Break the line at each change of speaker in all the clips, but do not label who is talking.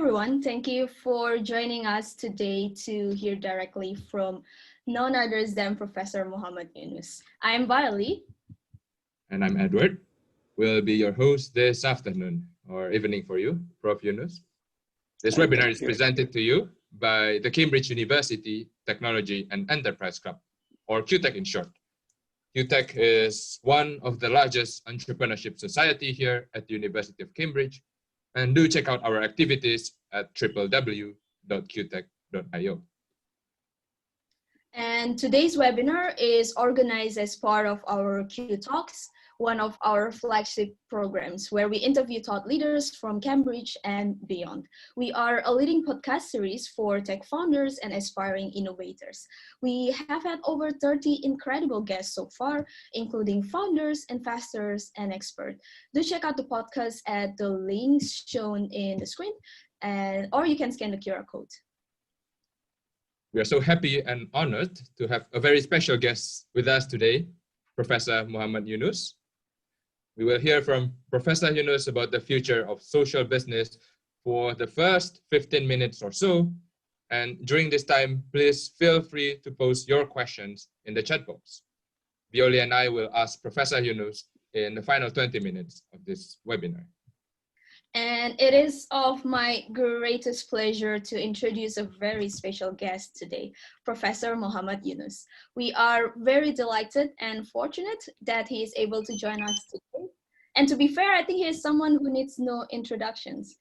everyone. Thank you for joining us today to hear directly from none other than Professor Muhammad Yunus. I'm Violy.
And I'm Edward. We'll be your host this afternoon or evening for you, Prof. Yunus. This webinar is presented to you by the Cambridge University Technology and Enterprise Club, or CUTEC in short. CUTEC is one of the largest entrepreneurship society here at the University of Cambridge, and do check out our activities at www.cutec.io.
And today's webinar is organized as part of our CUTalks, one of our flagship programs where we interview thought leaders from Cambridge and beyond. We are a leading podcast series for tech founders and aspiring innovators. We have had over 30 incredible guests so far, including founders, investors, and experts. Do check out the podcast at the links shown in the screen, or you can scan the QR code.
We are so happy and honored to have a very special guest with us today, Professor Muhammad Yunus. We will hear from Professor Yunus about the future of social business for the first 15 minutes or so. And during this time, please feel free to post your questions in the chat box. Violy and I will ask Professor Yunus in the final 20 minutes of this webinar.
And it is of my greatest pleasure to introduce a very special guest today, Professor Muhammad Yunus. We are very delighted and fortunate that he is able to join us today. And to be fair, I think he is someone who needs no introductions.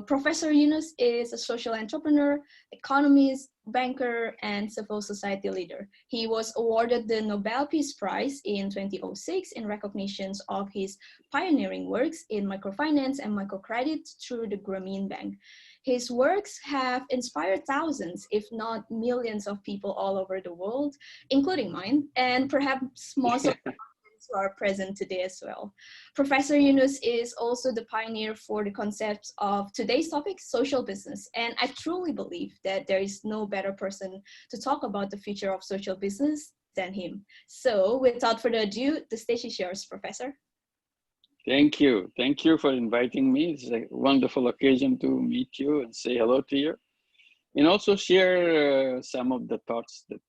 Professor Yunus is a social entrepreneur, economist, banker, and civil society leader. He was awarded the Nobel Peace Prize in 2006 in recognition of his pioneering works in microfinance and microcredit through the Grameen Bank. His works have inspired thousands, if not millions of people all over the world, including mine, and perhaps most of who are present today as well. Professor Yunus is also the pioneer for the concepts of today's topic, social business. And I truly believe that there is no better person to talk about the future of social business than him. So without further ado, the stage is yours, Professor.
Thank you. Thank you for inviting me. It's a wonderful occasion to meet you and say hello to you. And also share some of the thoughts that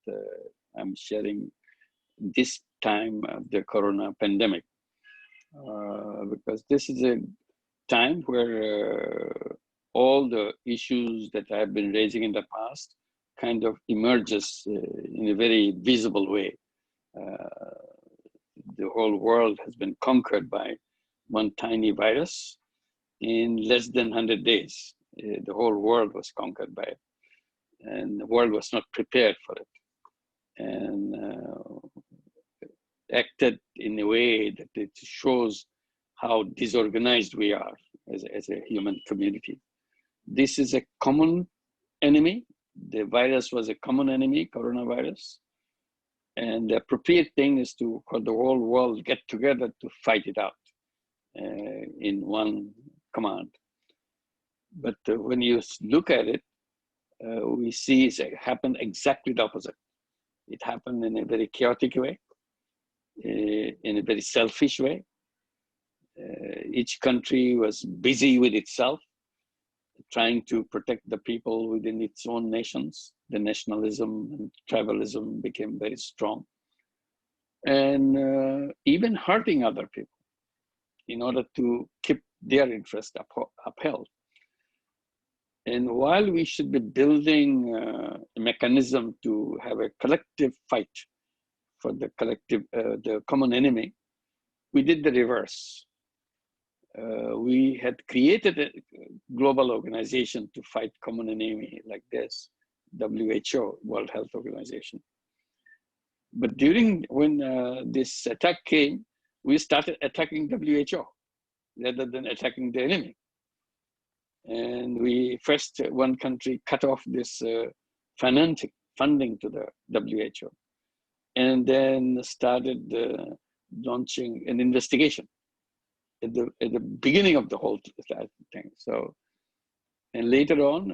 I'm sharing this time of the corona pandemic, because this is a time where all the issues that I've been raising in the past kind of emerges in a very visible way. The whole world has been conquered by one tiny virus in less than 100 days. The whole world was conquered by it, and the world was not prepared for it. And acted in a way that it shows how disorganized we are as a human community. This is a common enemy. The virus was a common enemy, coronavirus. And the appropriate thing is for the whole world get together to fight it out in one command. But when you look at it, we see it happened exactly the opposite. It happened in a very chaotic way, in a very selfish way. Each country was busy with itself, trying to protect the people within its own nations. The nationalism and tribalism became very strong. And even hurting other people in order to keep their interest upheld. And while we should be building a mechanism to have a collective fight for the collective, the common enemy, we did the reverse. We had created a global organization to fight common enemy like this, WHO, World Health Organization. But when this attack came, we started attacking WHO rather than attacking the enemy. And we first, one country cut off this funding to the WHO, and then started launching an investigation at the beginning of the whole thing. So, and later on,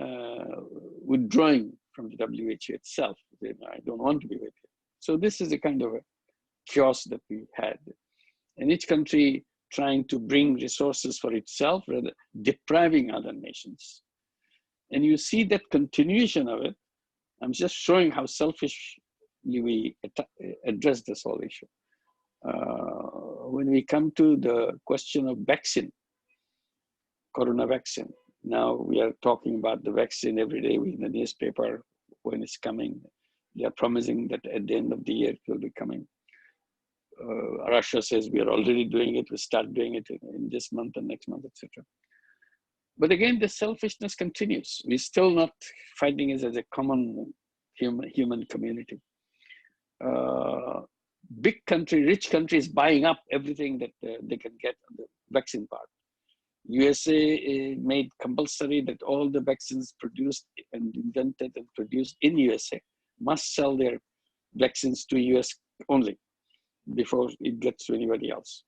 withdrawing from the WHO itself. I don't want to be with you. So this is a kind of a chaos that we had. And each country trying to bring resources for itself, rather depriving other nations And you see that continuation of it. I'm just showing how selfishly we address this whole issue. When we come to the question of vaccine, corona vaccine, now we are talking about the vaccine every day in the newspaper when it's coming. They are promising that at the end of the year it will be coming. Russia says we are already doing it. We start doing it in this month and next month, etc. But again, the selfishness continues. We're still not finding it as a common human community. Big country, rich countries buying up everything that they can get on the vaccine part. USA made compulsory that all the vaccines produced and invented and produced in USA must sell their vaccines to US only before it gets to anybody else.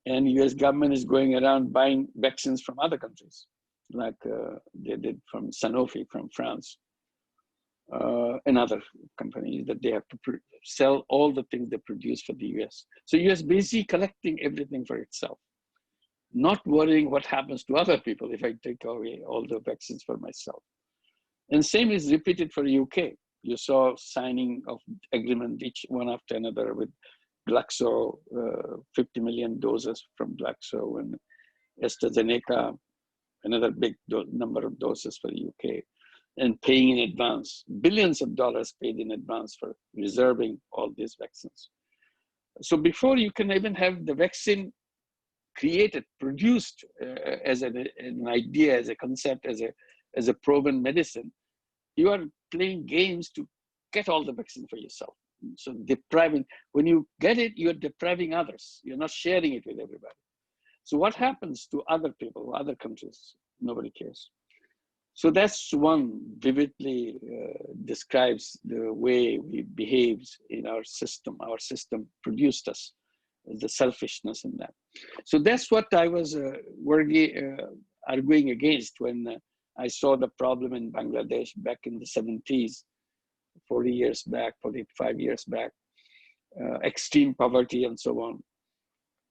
And US government is going around buying vaccines from other countries, like they did from Sanofi, from France, and other companies that they have to sell all the things they produce for the US. So US busy collecting everything for itself, not worrying what happens to other people if I take away all the vaccines for myself. And same is repeated for UK. You saw signing of agreement each one after another with Glaxo, 50 million doses from Glaxo, and AstraZeneca, another big number of doses for the UK, and paying in advance, billions of dollars paid in advance for reserving all these vaccines. So before you can even have the vaccine created, produced as an idea, as a concept, as a proven medicine, you are playing games to get all the vaccine for yourself. So depriving, when you get it, you're depriving others. You're not sharing it with everybody. So what happens to other people, other countries? Nobody cares. So that's one vividly describes the way we behaved in our system. Our system produced us, the selfishness in that. So that's what I was arguing against when I saw the problem in Bangladesh back in the 70s, 40 years back, 45 years back, extreme poverty and so on.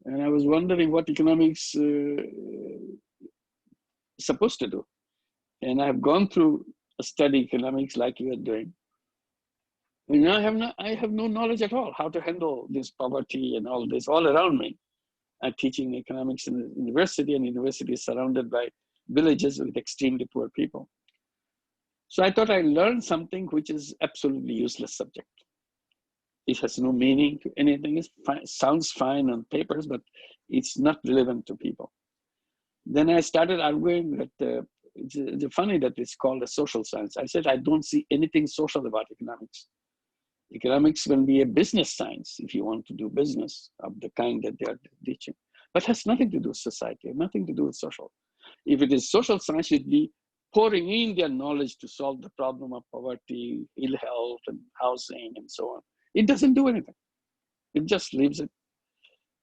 And I was wondering what economics is supposed to do. And I've gone through a study economics like you are doing. And I have no knowledge at all how to handle this poverty and all this all around me. I'm teaching economics in the university, and university is surrounded by villages with extremely poor people. So I thought I learned something which is absolutely useless subject. It has no meaning to anything. It sounds fine on papers, but it's not relevant to people. Then I started arguing that it's funny that it's called a social science. I said, I don't see anything social about economics. Economics can be a business science if you want to do business of the kind that they are teaching, but has nothing to do with society, nothing to do with social. If it is social science, it would be pouring in their knowledge to solve the problem of poverty, ill health, and housing, and so on. It doesn't do anything. It just leaves it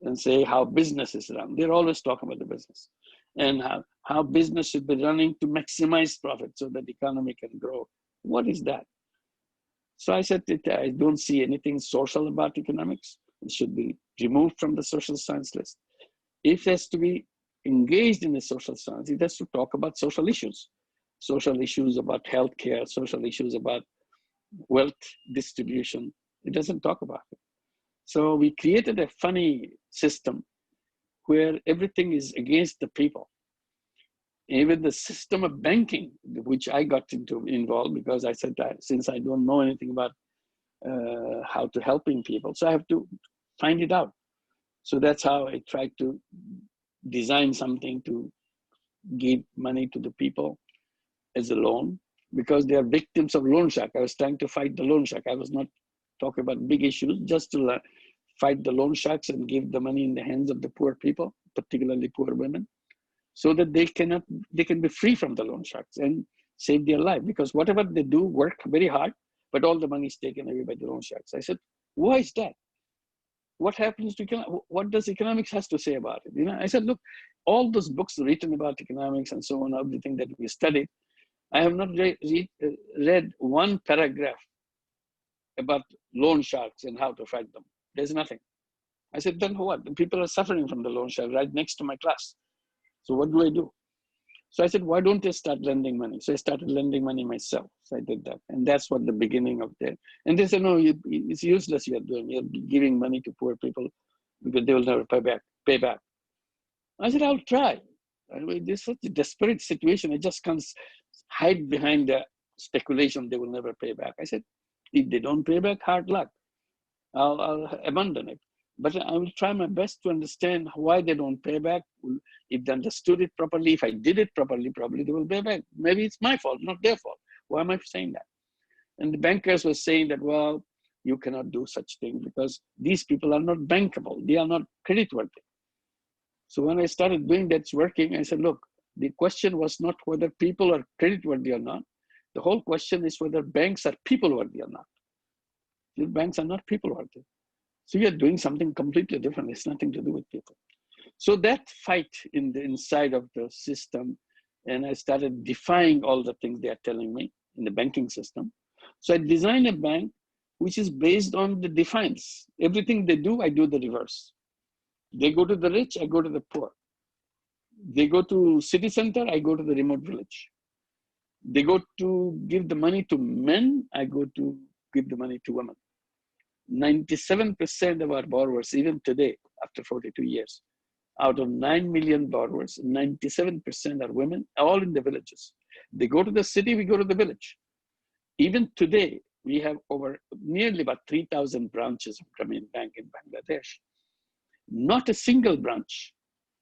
and say how business is run. They're always talking about the business and how business should be running to maximize profit so that the economy can grow. What is that? So I said, I don't see anything social about economics. It should be removed from the social science list. If it has to be engaged in the social science, it has to talk about social issues about healthcare, social issues about wealth distribution. It doesn't talk about it. So we created a funny system where everything is against the people. Even the system of banking, which I got involved because I said that since I don't know anything about how to helping people, so I have to find it out. So that's how I tried to design something to give money to the people as a loan, because they are victims of loan shark. I was trying to fight the loan shark. I was not talking about big issues, just to fight the loan sharks and give the money in the hands of the poor people, particularly poor women, so that they can be free from the loan sharks and save their life. Because whatever they do, work very hard, but all the money is taken away by the loan sharks. I said, why is that? What happens to what does economics has to say about it? I said, look, all those books written about economics and so on, everything that we studied, I have not read one paragraph about loan sharks and how to fight them. There's nothing. I said, then what? The people are suffering from the loan shark right next to my class. So what do I do? So I said, why don't I start lending money? So I started lending money myself. So I did that. And that's what the beginning of that. And they said, no, it's useless you're doing. You're giving money to poor people because they will never pay back. I said, I'll try. I mean, this is such a desperate situation. I just can't hide behind the speculation they will never pay back. I said, if they don't pay back, hard luck. I'll abandon it. But I will try my best to understand why they don't pay back. If they understood it properly, if I did it properly, probably they will pay back. Maybe it's my fault, not their fault. Why am I saying that? And the bankers were saying that, well, you cannot do such thing because these people are not bankable. They are not creditworthy. So when I started doing that's working, I said, look, the question was not whether people are creditworthy or not. The whole question is whether banks are people-worthy or not. Your banks are not people-worthy. So you're doing something completely different. It's nothing to do with people. So that fight in the inside of the system, and I started defying all the things they are telling me in the banking system. So I designed a bank which is based on the defiance. Everything they do, I do the reverse. They go to the rich, I go to the poor. They go to city center, I go to the remote village. They go to give the money to men, I go to give the money to women. 97% of our borrowers, even today, after 42 years, out of 9 million borrowers, 97% are women, all in the villages. They go to the city, we go to the village. Even today, we have over nearly about 3,000 branches of Grameen Bank in Bangladesh. Not a single branch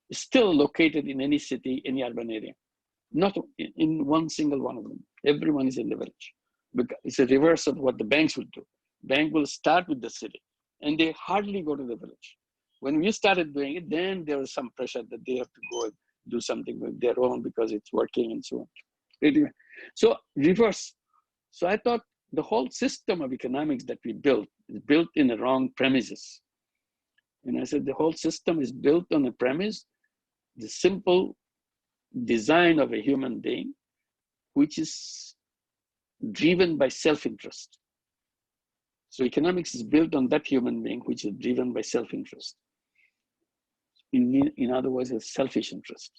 is still located in any city, any urban area. Not in one single one of them. Everyone is in the village. Because it's a reverse of what the banks will do. Bank will start with the city and they hardly go to the village. When we started doing it, then there was some pressure that they have to go and do something with their own because it's working and so on. So reverse. So I thought the whole system of economics that we built is built in the wrong premises. And I said the whole system is built on a premise, the simple design of a human being, which is driven by self-interest. So economics is built on that human being, which is driven by self-interest. In other words, it's selfish interest.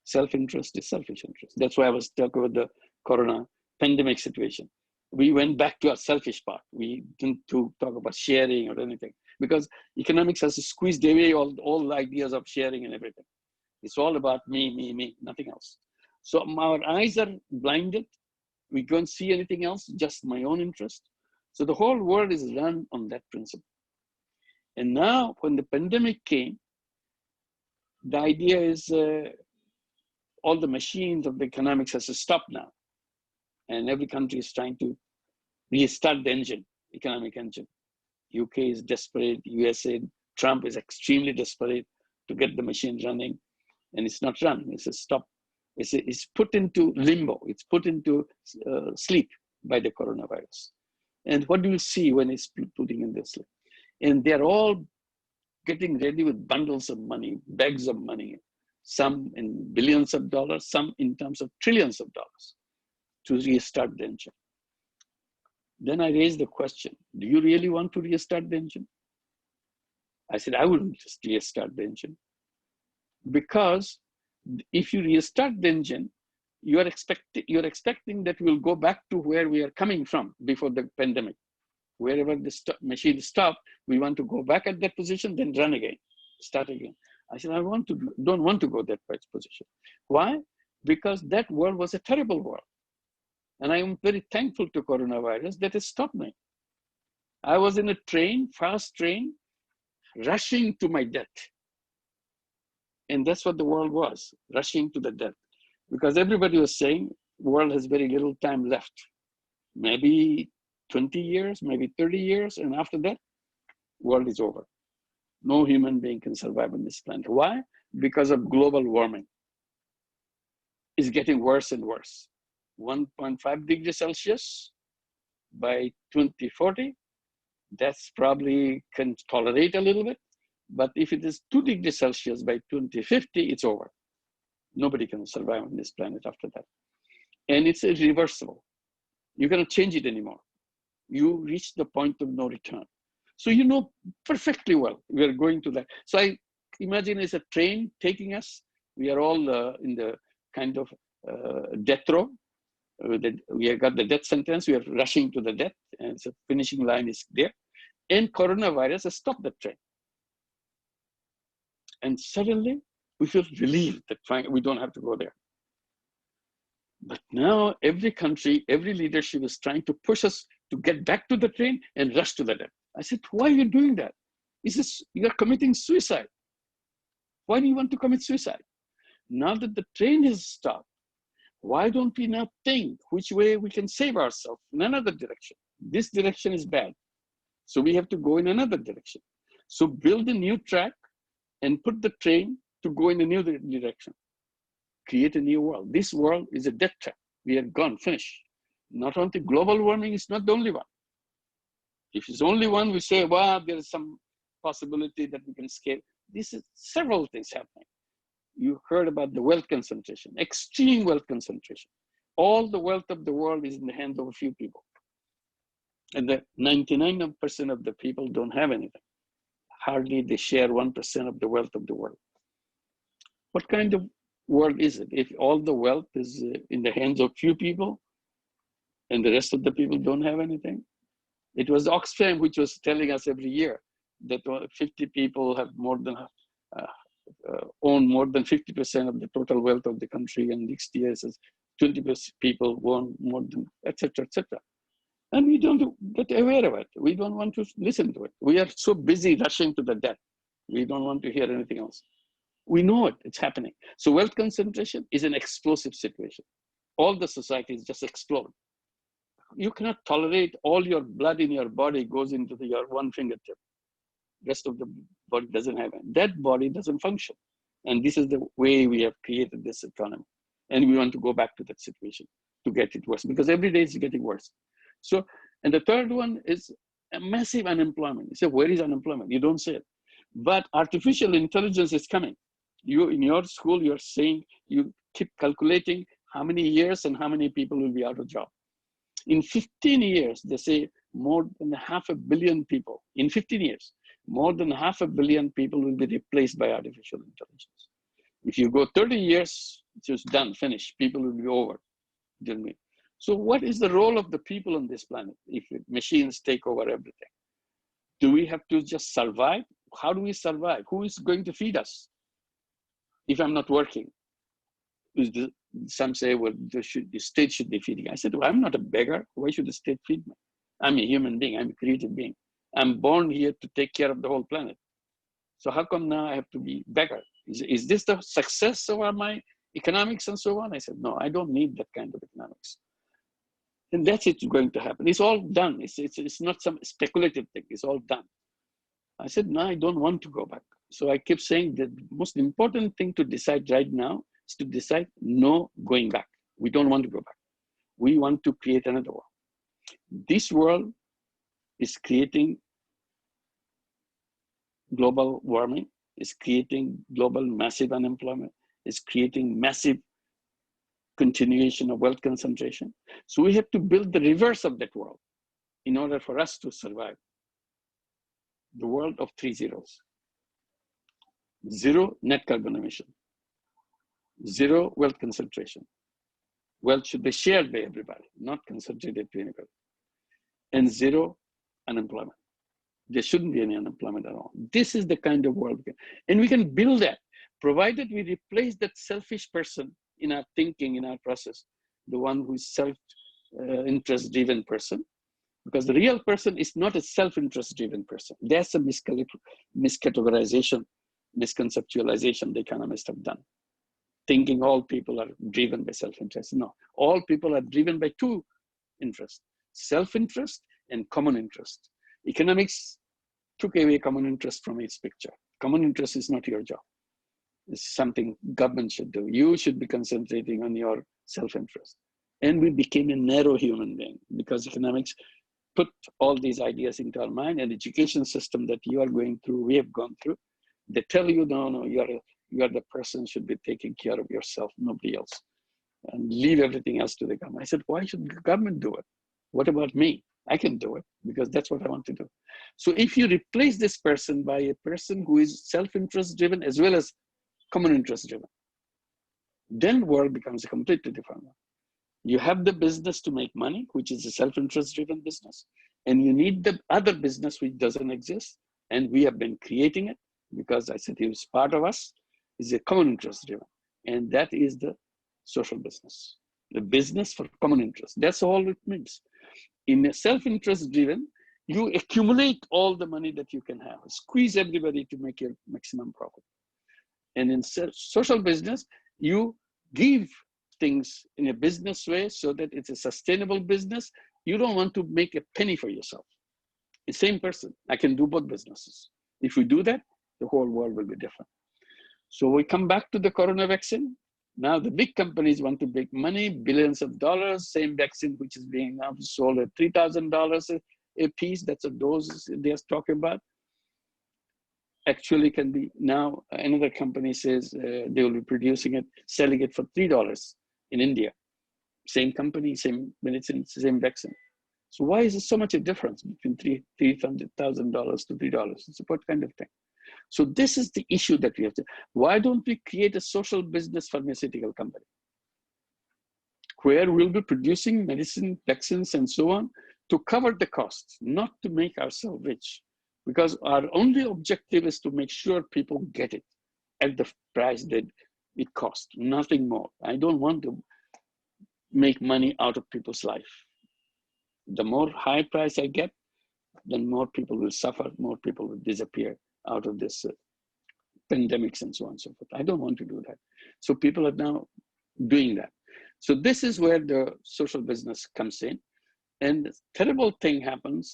Self-interest is selfish interest. That's why I was talking about the corona pandemic situation. We went back to our selfish part. We didn't talk about sharing or anything because economics has squeezed away all the ideas of sharing and everything. It's all about me, nothing else. So our eyes are blinded. We can't see anything else, just my own interest. So the whole world is run on that principle. And now when the pandemic came, the idea is all the machines of the economics has to stop now. And every country is trying to restart the engine, economic engine. UK is desperate, USA, Trump is extremely desperate to get the machine running. And it's not run, it's a stop. It's put into limbo, it's put into sleep by the coronavirus. And what do you see when it's putting in this sleep? And they're all getting ready with bundles of money, bags of money, some in billions of dollars, some in terms of trillions of dollars to restart the engine. Then I raised the question, do you really want to restart the engine? I said, I wouldn't just restart the engine. Because if you restart the engine, you're expecting that we'll go back to where we are coming from before the pandemic. Wherever the machine stopped, we want to go back at that position, then run again, start again. I said, don't want to go that position. Why? Because that world was a terrible world. And I am very thankful to coronavirus that it stopped me. I was in a train, fast train, rushing to my death. And that's what the world was, rushing to the death. Because everybody was saying, the world has very little time left. Maybe 20 years, maybe 30 years, and after that, world is over. No human being can survive on this planet. Why? Because of global warming. It's getting worse and worse. 1.5 degrees Celsius by 2040, that's probably can tolerate a little bit. But if it is 2 degrees Celsius by 2050, it's over. Nobody can survive on this planet after that. And it's irreversible. You cannot change it anymore. You reach the point of no return. So you know perfectly well we are going to that. So I imagine it's a train taking us. We are all in the kind of death row. We have got the death sentence. We are rushing to the death, and so finishing line is there. And coronavirus has stopped the train. And suddenly we feel relieved that we don't have to go there. But now every country, every leadership is trying to push us to get back to the train and rush to the death. I said, why are you doing that? He says, you are committing suicide. Why do you want to commit suicide? Now that the train has stopped, why don't we now think which way we can save ourselves in another direction? This direction is bad. So we have to go in another direction. So build a new track and put the train to go in a new direction. Create a new world. This world is a death trap. We are gone, finished. Not only global warming is not the only one. If it's only one, we say, well, there is some possibility that we can scale. This is several things happening. You heard about the wealth concentration, extreme wealth concentration. All the wealth of the world is in the hands of a few people. And the 99% of the people don't have anything. Hardly they share 1% of the wealth of the world. What kind of world is it? If all the wealth is in the hands of few people and the rest of the people don't have anything? It was Oxfam which was telling us every year that 50 people have more than own more than 50% of the total wealth of the country, and next year says 20% people own more than, etc., etc. And we don't get aware of it. We don't want to listen to it. We are so busy rushing to the death. We don't want to hear anything else. We know it, it's happening. So wealth concentration is an explosive situation. All the societies just explode. You cannot tolerate all your blood in your body goes into your one fingertip. Rest of the body doesn't have it. That body doesn't function. And this is the way we have created this economy. And we want to go back to that situation to get it worse, because every day it's getting worse. So, and the third one is a massive unemployment. You say, where is unemployment? You don't say it. But artificial intelligence is coming. You, in your school, you're saying, you keep calculating how many years and how many people will be out of job. In 15 years, they say more than 500 million people, in 15 years, more than 500 million people will be replaced by artificial intelligence. If you go 30 years, it's just done, finished, people will be over. So what is the role of the people on this planet if machines take over everything? Do we have to just survive? How do we survive? Who is going to feed us if I'm not working? Some say, well, the state should be feeding. I said, well, I'm not a beggar. Why should the state feed me? I'm a human being. I'm a creative being. I'm born here to take care of the whole planet. So how come now I have to be beggar? Is this the success of my economics and so on? I said, no, I don't need that kind of economics. And that's it going to happen. It's all done. It's not some speculative thing. It's all done. I said, no, I don't want to go back. So I kept saying that the most important thing to decide right now is to decide no going back. We don't want to go back. We want to create another world. This world is creating global warming, is creating global massive unemployment, is creating massive continuation of wealth concentration. So we have to build the reverse of that world in order for us to survive. The world of 3 zeros. 0 net carbon emission. 0 wealth concentration. Wealth should be shared by everybody, not concentrated to anybody. And 0 unemployment. There shouldn't be any unemployment at all. This is the kind of world we can, and we can build that, provided we replace that selfish person in our thinking, in our process, the one who is self-interest driven person, because the real person is not a self-interest driven person. That's a miscategorization, misconceptualization the economists have done. Thinking all people are driven by self-interest. No, all people are driven by 2 interests, self-interest and common interest. Economics took away common interest from its picture. Common interest is not your job. It's something government should do. You should be concentrating on your self-interest. And we became a narrow human being because economics put all these ideas into our mind, and education system that you are going through, we have gone through, they tell you, no, you are the person should be taking care of yourself, nobody else. And leave everything else to the government. I said, why should the government do it? What about me? I can do it because that's what I want to do. So if you replace this person by a person who is self-interest driven as well as common interest driven, then world becomes a completely different one. You have the business to make money, which is a self-interest driven business, and you need the other business which doesn't exist, and we have been creating it because I said it was part of us, is a common interest driven, and that is the social business, the business for common interest. That's all it means. In a self-interest driven, you accumulate all the money that you can have, squeeze everybody to make your maximum profit. And in social business, you give things in a business way so that it's a sustainable business. You don't want to make a penny for yourself. The same person, I can do both businesses. If we do that, the whole world will be different. So we come back to the corona vaccine. Now the big companies want to make money, billions of dollars, same vaccine which is being now sold at $3,000 a piece. That's a dose they're talking about. Actually can be now, another company says they will be producing it, selling it for $3 in India. Same company, same medicine, same vaccine. So why is there so much a difference between $300,000 to $3? It's what kind of thing? So this is the issue that we have to, why don't we create a social business pharmaceutical company where we'll be producing medicine, vaccines, and so on to cover the costs, not to make ourselves rich. Because our only objective is to make sure people get it at the price that it costs, nothing more. I don't want to make money out of people's life. The more high price I get, then more people will suffer, more people will disappear out of this pandemics and so on and so forth. I don't want to do that. So people are now doing that. So this is where the social business comes in. And terrible thing happens,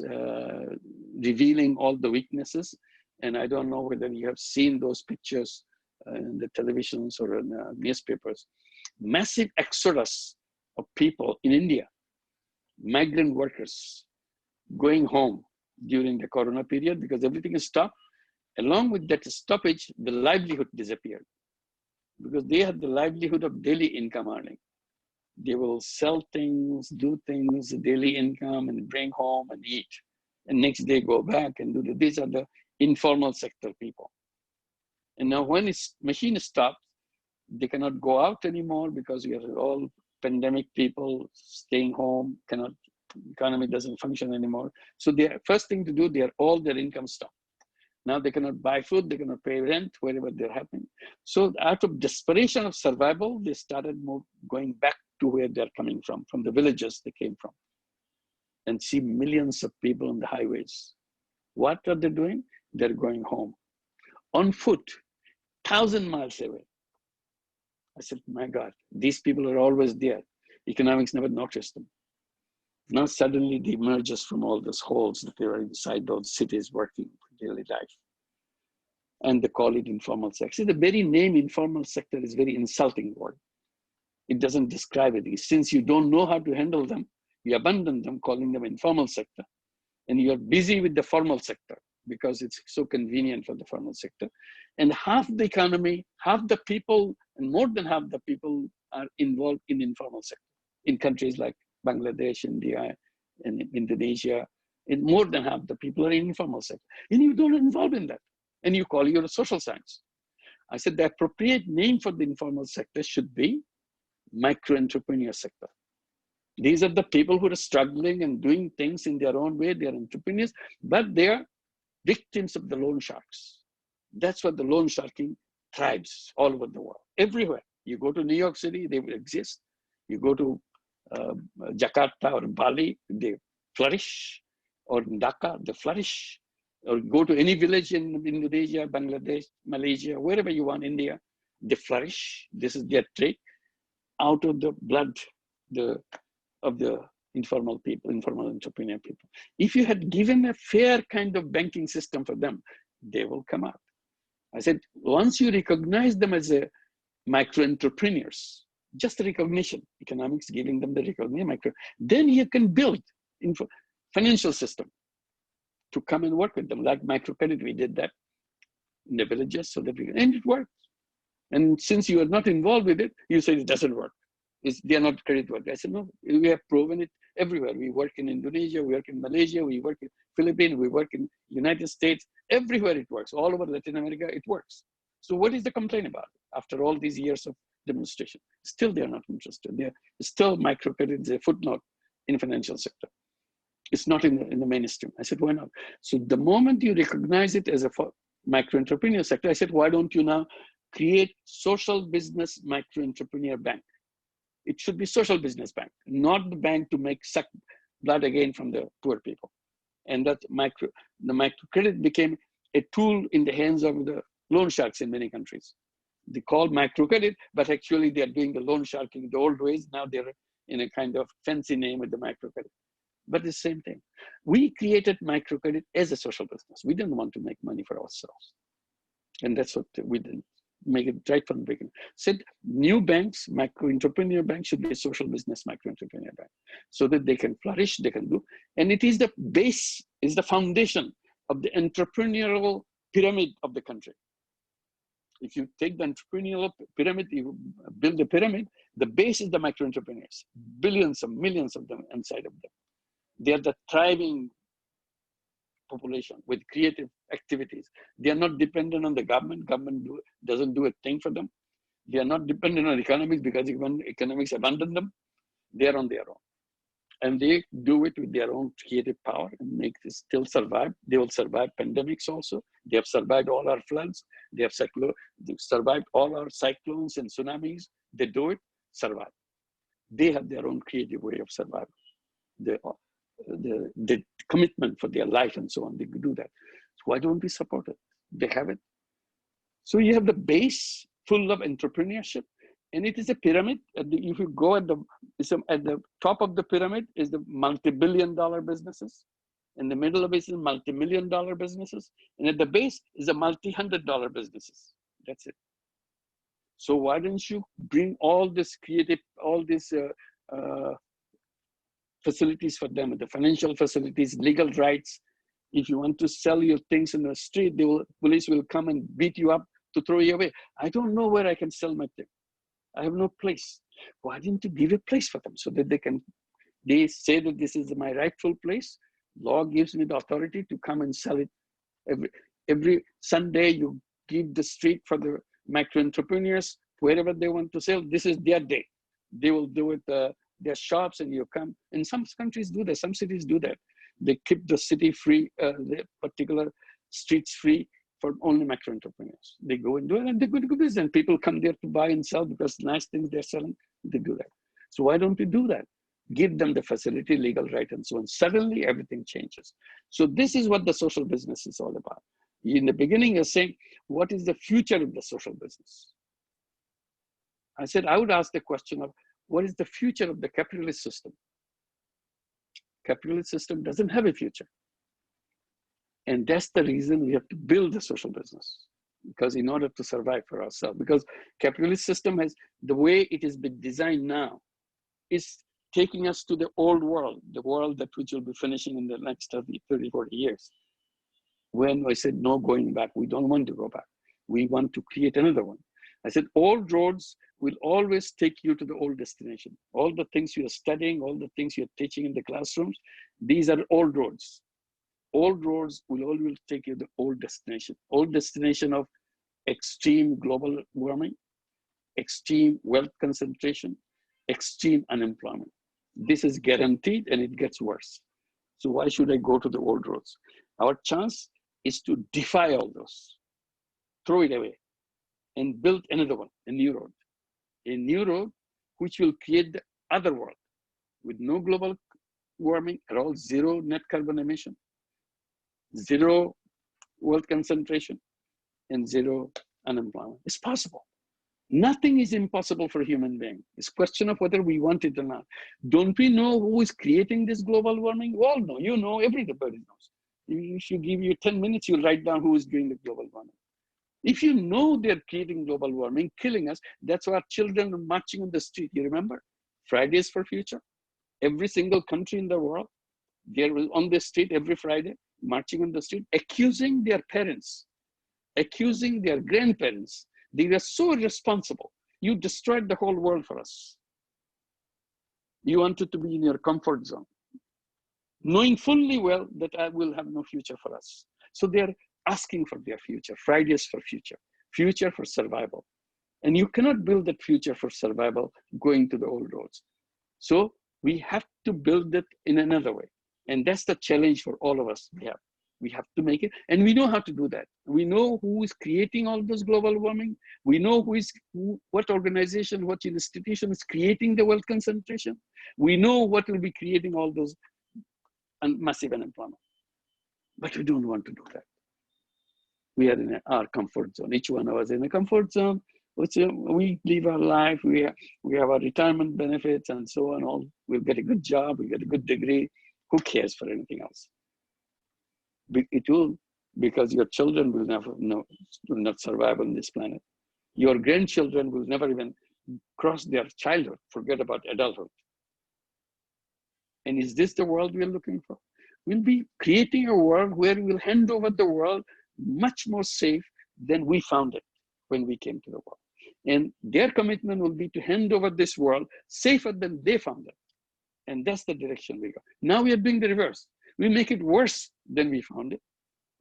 revealing all the weaknesses. And I don't know whether you have seen those pictures in the televisions or in newspapers. Massive exodus of people in India, migrant workers going home during the corona period because everything is stopped. Along with that stoppage, the livelihood disappeared because they had the livelihood of daily income earning. They will sell things, do things, daily income, and bring home and eat. And next day go back and do the, these are the informal sector people. And now when this machine stops, they cannot go out anymore because we are all pandemic people staying home, economy doesn't function anymore. So the first thing to do, all their income stopped. Now they cannot buy food, they cannot pay rent, wherever they're happening. So out of desperation of survival, they started going back to where they're coming from the villages they came from. And see millions of people on the highways. What are they doing? They're going home. On foot, 1,000 miles away. I said, my God, these people are always there. Economics never noticed them. Now suddenly they emerges from all those holes that they are inside those cities working for daily life. And they call it informal sector. See, the very name informal sector is very insulting word. It doesn't describe it. Since you don't know how to handle them, you abandon them, calling them informal sector. And you're busy with the formal sector because it's so convenient for the formal sector. And half the economy, half the people, and more than half the people are involved in informal sector in countries like Bangladesh, India, and Indonesia. And more than half the people are in informal sector. And you don't involve in that. And you call it a social science. I said the appropriate name for the informal sector should be micro-entrepreneur sector. These are the people who are struggling and doing things in their own way. They are entrepreneurs, but they are victims of the loan sharks. That's what the loan sharking thrives all over the world, everywhere. You go to New York City, they will exist. You go to Jakarta or Bali, they flourish, or Dhaka, they flourish, or go to any village in Indonesia, Bangladesh, Malaysia, wherever you want, India, they flourish. This is their trade out of the blood of the informal people, informal entrepreneur people. If you had given a fair kind of banking system for them, they will come out. I said, once you recognize them as a micro-entrepreneurs, just recognition, economics giving them the recognition, then you can build financial system to come and work with them, like microcredit. We did that in the villages so that and it worked. And since you are not involved with it, you say it doesn't work. They are not credit worthy. I said, no, we have proven it everywhere. We work in Indonesia, we work in Malaysia, we work in Philippines, we work in United States, everywhere it works. All over Latin America, it works. So what is the complaint about it? After all these years of demonstration. Still, they're not interested. They're still microcredit is a footnote in the financial sector. It's not in the mainstream. I said, why not? So the moment you recognize it as a micro entrepreneur sector, I said, why don't you now create social business micro entrepreneur bank? It should be social business bank, not the bank to suck blood again from the poor people. And that the microcredit became a tool in the hands of the loan sharks in many countries. They call microcredit, but actually they are doing the loan sharking the old ways. Now they're in a kind of fancy name with the microcredit. But it's the same thing. We created microcredit as a social business. We didn't want to make money for ourselves. And that's what we did. Make it right from the beginning. Said new banks, micro entrepreneur banks should be a social business micro entrepreneur bank so that they can flourish, they can do. And it is the base, is the foundation of the entrepreneurial pyramid of the country. If you take the entrepreneurial pyramid, you build a pyramid, the base is the micro entrepreneurs, billions of millions of them inside of them. They are the thriving population with creative activities. They are not dependent on the government. Government doesn't do a thing for them. They are not dependent on economics because economics abandon them. They are on their own. And they do it with their own creative power and make this still survive. They will survive pandemics also. They have survived all our floods. They have survived all our cyclones and tsunamis. They do it, survive. They have their own creative way of survival. The commitment for their life and so on, they do that. So why don't we support it? They have it. So you have the base full of entrepreneurship, and it is a pyramid. If you go at the top of the pyramid is the multi-billion-dollar businesses. In the middle of it is multi-million-dollar businesses. And at the base is a multi-hundred-dollar businesses. That's it. So why don't you bring all this creative, all this facilities for them, the financial facilities, legal rights. If you want to sell your things in the street, police will come and beat you up to throw you away. I don't know where I can sell my thing. I have no place. Why didn't you give a place for them so that they say that this is my rightful place? Law gives me the authority to come and sell it. Every Sunday you give the street for the micro entrepreneurs, wherever they want to sell, this is their day. They will do it, their shops, and you come. And some countries do that, some cities do that. They keep the city free, the particular streets free for only micro entrepreneurs. They go and do it, and they go to business. And people come there to buy and sell because nice things they're selling, they do that. So why don't we do that? Give them the facility, legal right, and so on. Suddenly everything changes. So this is what the social business is all about. In the beginning, you're saying, what is the future of the social business? I said, I would ask the question of, what is the future of the capitalist system? Capitalist system doesn't have a future. And that's the reason we have to build a social business, because in order to survive for ourselves, because capitalist system has, the way it is been designed now, is taking us to the old world, the world that which will be finishing in the next 30, 40 years. When I said, no going back, we don't want to go back. We want to create another one. I said, old roads will always take you to the old destination. All the things you're studying, all the things you're teaching in the classrooms, these are old roads. Old roads will always take you to the old destination of extreme global warming, extreme wealth concentration, extreme unemployment. This is guaranteed, and it gets worse. So why should I go to the old roads? Our chance is to defy all those, throw it away, and build another one, a new road which will create the other world with no global warming at all, zero net carbon emission, zero wealth concentration, and zero unemployment. It's possible. Nothing is impossible for a human being. It's a question of whether we want it or not. Don't we know who is creating this global warming? We all know. You know, everybody knows. If you give you 10 minutes, you'll write down who is doing the global warming. If you know they're creating global warming, killing us, that's why our children are marching on the street. You remember? Fridays for Future. Every single country in the world, they're on the street every Friday, marching on the street, accusing their parents, accusing their grandparents. They were so irresponsible. You destroyed the whole world for us. You wanted to be in your comfort zone, knowing fully well that I will have no future for us. So they're asking for their future, Fridays for Future, future for survival. And you cannot build that future for survival going to the old roads. So we have to build it in another way. And that's the challenge for all of us. We have to make it, and we know how to do that. We know who is creating all this global warming. We know what organization, what institution is creating the wealth concentration. We know what will be creating all those massive unemployment. But we don't want to do that. We are in our comfort zone. Each one of us in a comfort zone. Which we live our life. We have our retirement benefits and so on. All we'll get a good job. We get a good degree. Who cares for anything else? It will, because your children will not survive on this planet. Your grandchildren will never even cross their childhood. Forget about adulthood. And is this the world we're looking for? We'll be creating a world where we'll hand over the world much more safe than we found it when we came to the world. And their commitment will be to hand over this world safer than they found it. And that's the direction we go. Now we are doing the reverse. We make it worse than we found it.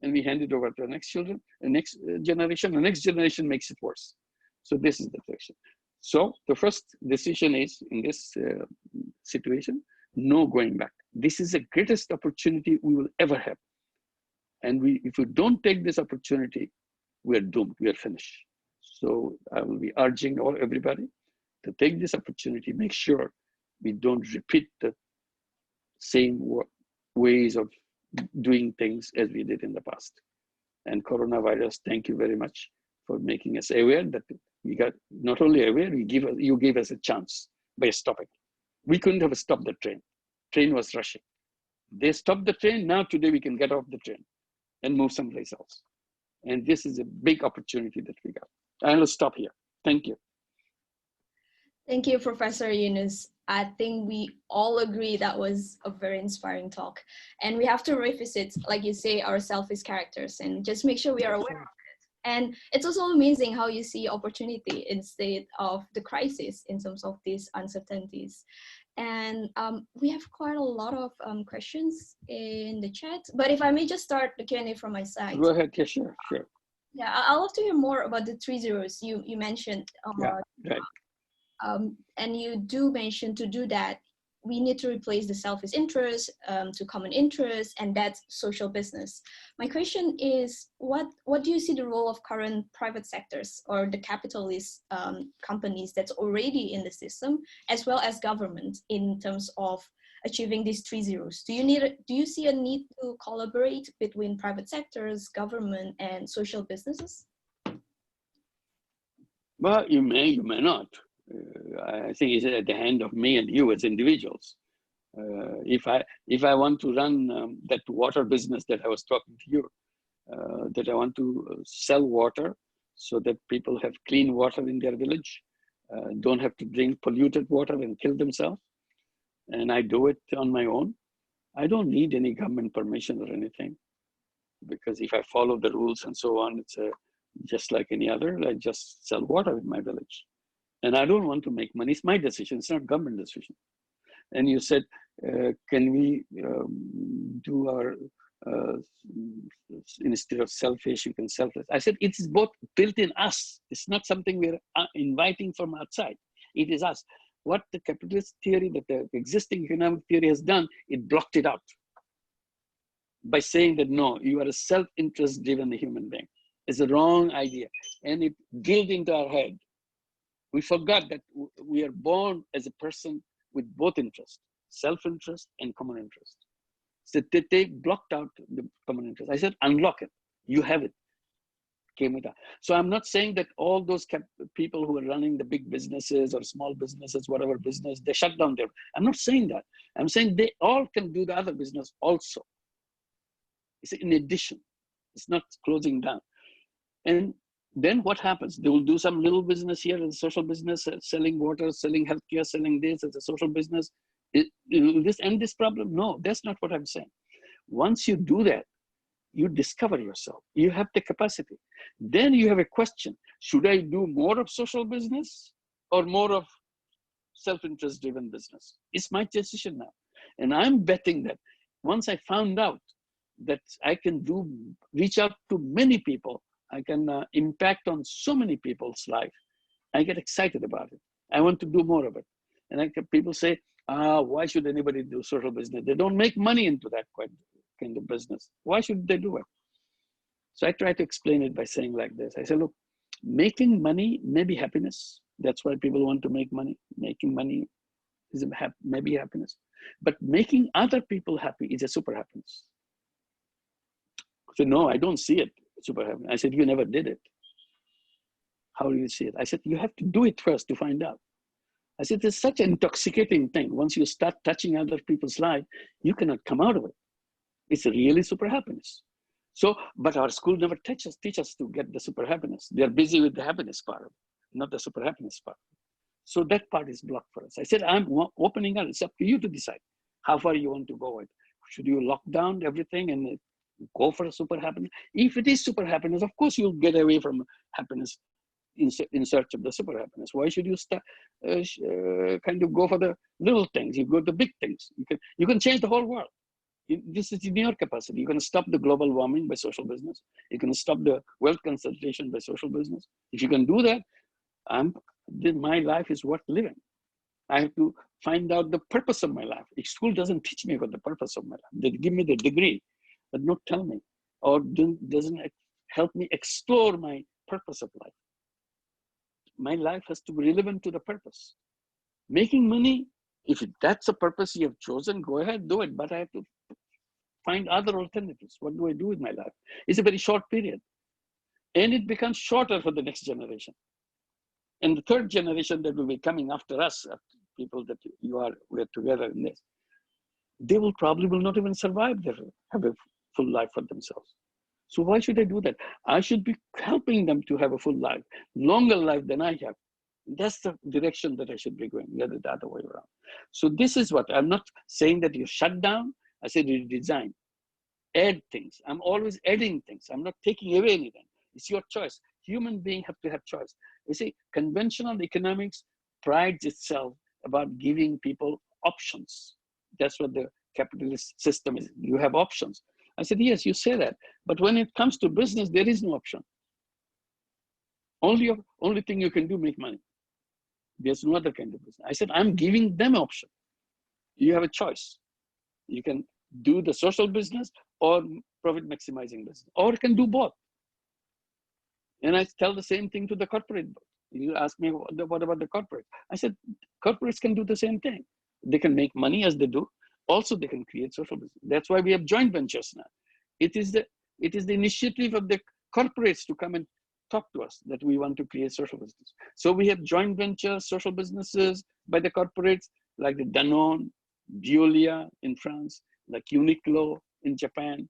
And we hand it over to the next children, the next generation. The next generation makes it worse. So this is the direction. So the first decision is, in this situation, no going back. This is the greatest opportunity we will ever have. And if we don't take this opportunity, we are doomed, we are finished. So I will be urging everybody to take this opportunity, make sure we don't repeat the same ways of doing things as we did in the past. And coronavirus, thank you very much for making us aware that we got not only aware, you gave us a chance by stopping. We couldn't have stopped the train. Train was rushing. They stopped the train. Now today we can get off the train and move someplace else. And this is a big opportunity that we got. I will stop here. Thank you.
Thank you, Professor Yunus. I think we all agree that was a very inspiring talk. And we have to revisit, like you say, our selfish characters and just make sure we are aware of it. And it's also amazing how you see opportunity instead of the crisis in terms of these uncertainties. And we have quite a lot of questions in the chat, but if I may just start the Q&A from my side.
Go ahead, yeah, sure.
Yeah, I'd love to hear more about the 3 zeros you mentioned.
Yeah, right.
And you do mention to do that, we need to replace the selfish interest to common interest, and that's social business. My question is, what do you see the role of current private sectors or the capitalist companies that's already in the system, as well as government, in terms of achieving these 3 zeros? Do you see a need to collaborate between private sectors, government, and social businesses?
Well, you may not. I think it's at the hand of me and you as individuals. If I want to run that water business that I was talking to you, that I want to sell water so that people have clean water in their village, don't have to drink polluted water and kill themselves, and I do it on my own, I don't need any government permission or anything, because if I follow the rules and so on, it's just like any other. I just sell water in my village. And I don't want to make money. It's my decision. It's not government decision. And you said, can we do our, instead of selfish, you can selfless. I said, it's both built in us. It's not something we're inviting from outside. It is us. What the capitalist theory, that the existing economic theory has done, it blocked it out by saying that, no, you are a self-interest driven human being. It's a wrong idea. And it drilled into our head. We forgot that we are born as a person with both interests, self-interest and common interest. So they blocked out the common interest. I said, unlock it. You have it. Came with that. So I'm not saying that all those people who are running the big businesses or small businesses, whatever business, they shut down their. I'm not saying that. I'm saying they all can do the other business also. It's in addition. It's not closing down. And then what happens? They will do some little business here as a social business, selling water, selling healthcare, selling this as a social business. Will this end this problem? No, that's not what I'm saying. Once you do that, you discover yourself. You have the capacity. Then you have a question. Should I do more of social business or more of self-interest driven business? It's my decision now. And I'm betting that once I found out that I can reach out to many people, I can impact on so many people's life, I get excited about it. I want to do more of it. And people say, why should anybody do social business? They don't make money into that kind of business. Why should they do it? So I try to explain it by saying like this. I say, look, making money may be happiness. That's why people want to make money. Making money is maybe happiness. But making other people happy is a super happiness. So no, I don't see it super happiness. I said, you never did it. How do you see it? I said, you have to do it first to find out. I said, it's such an intoxicating thing. Once you start touching other people's life, you cannot come out of it. It's a really super happiness. So, but our school never teach us to get the super happiness. They're busy with the happiness part of it, not the super happiness part. So that part is blocked for us. I said, I'm opening up. It's up to you to decide how far you want to go with. Should you lock down everything and go for a super happiness? If it is super happiness, of course you'll get away from happiness in search of the super happiness. Why should you start kind of go for the little things? You go to big things. You can change the whole world. This is in your capacity. You can stop the global warming by social business. You can stop the wealth concentration by social business. If you can do that, my life is worth living. I have to find out the purpose of my life. If school doesn't teach me about the purpose of my life. They give me the degree, but not tell me, or doesn't help me explore my purpose of life. My life has to be relevant to the purpose. Making money, if that's a purpose you have chosen, go ahead, do it. But I have to find other alternatives. What do I do with my life? It's a very short period. And it becomes shorter for the next generation. And the third generation that will be coming after us, people that we're together in this, they will not even survive, have a full life for themselves. So why should I do that? I should be helping them to have a full life, longer life than I have. That's the direction that I should be going, the other way around. So this is what, I'm not saying that you shut down, I said you design, add things. I'm always adding things. I'm not taking away anything. It's your choice. Human beings have to have choice. You see, conventional economics prides itself about giving people options. That's what the capitalist system is. You have options. I said, yes, you say that. But when it comes to business, there is no option. Only thing you can do, make money. There's no other kind of business. I said, I'm giving them option. You have a choice. You can do the social business or profit maximizing business, or you can do both. And I tell the same thing to the corporate. You ask me, what about the corporate? I said, corporates can do the same thing. They can make money as they do. Also, they can create social business. That's why we have joint ventures now. It is the initiative of the corporates to come and talk to us that we want to create social business. So we have joint ventures, social businesses by the corporates, like the Danone, Violy in France, like Uniqlo in Japan,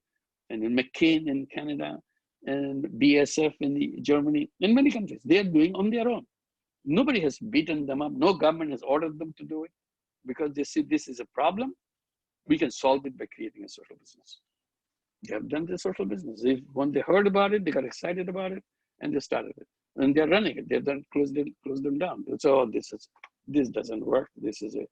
and in McCain in Canada, and BSF in Germany, in many countries. They are doing on their own. Nobody has beaten them up. No government has ordered them to do it because they see this is a problem. We can solve it by creating a social business. They have done the social business. When they heard about it, they got excited about it, and they started it. And they're running it. They've done close them down. So this doesn't work. This is a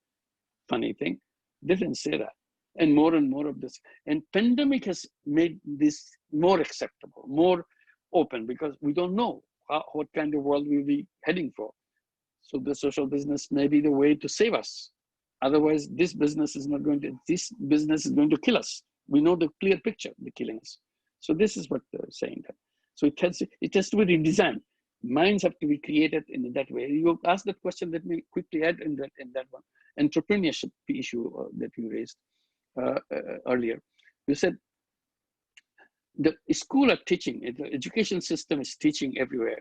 funny thing. They didn't say that. And more of this. And pandemic has made this more acceptable, more open, because we don't know what kind of world we'll be heading for. So the social business may be the way to save us. Otherwise, this business is going to kill us. We know the clear picture, they're killing us. So this is what they're saying. So it has to be redesigned. Minds have to be created in that way. You asked that question, let me quickly add in that one. Entrepreneurship issue that you raised earlier. You said the school are teaching, the education system is teaching everywhere